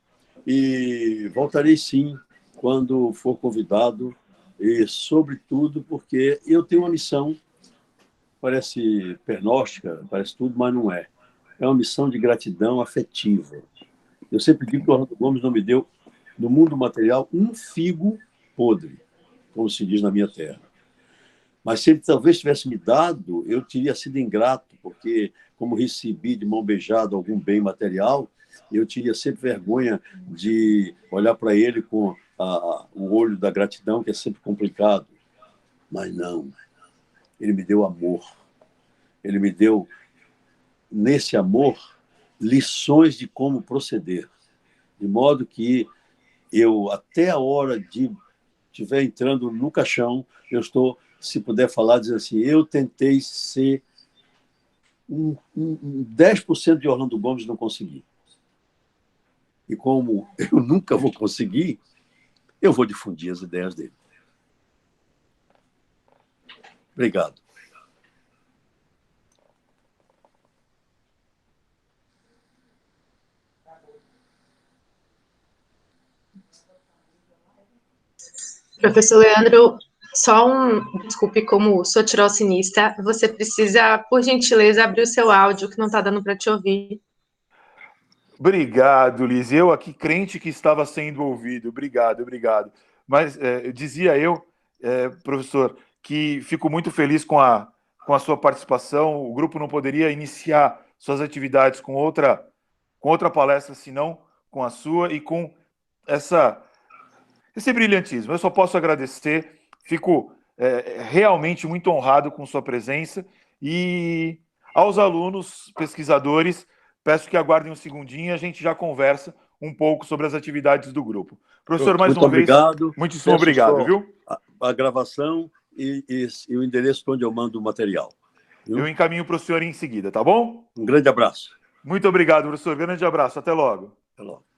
E voltarei sim quando for convidado, e sobretudo porque eu tenho uma missão, parece pernóstica, parece tudo, mas não é. É uma missão de gratidão afetiva. Eu sempre digo que o Orlando Gomes não me deu, no mundo material, um figo podre, como se diz na minha terra. Mas se ele talvez tivesse me dado, eu teria sido ingrato, porque, como recebi de mão beijada algum bem material, eu teria sempre vergonha de olhar para ele com o olho da gratidão, que é sempre complicado. Mas não, ele me deu amor. Ele me deu, nesse amor, lições de como proceder. De modo que eu, até a hora de estiver entrando no caixão, eu estou, se puder falar, dizer assim, eu tentei ser 10% de Orlando Gomes, não consegui. E como eu nunca vou conseguir, eu vou difundir as ideias dele. Obrigado. Professor Leandro, desculpe, como sou tirocinista, você precisa, por gentileza, abrir o seu áudio, que não está dando para te ouvir. Obrigado, Liz. Eu aqui, crente que estava sendo ouvido. Obrigado. Mas dizia eu, professor, que fico muito feliz com a sua participação. O grupo não poderia iniciar suas atividades com outra palestra, senão com a sua e com esse brilhantismo. Eu só posso agradecer. Fico realmente muito honrado com sua presença. E aos alunos, pesquisadores, peço que aguardem um segundinho e a gente já conversa um pouco sobre as atividades do grupo. Professor, mais uma vez, muitíssimo obrigado, viu? A gravação e o endereço para onde eu mando o material. Viu? Eu encaminho para o senhor em seguida, tá bom? Um grande abraço. Muito obrigado, professor. Grande abraço. Até logo. Até logo.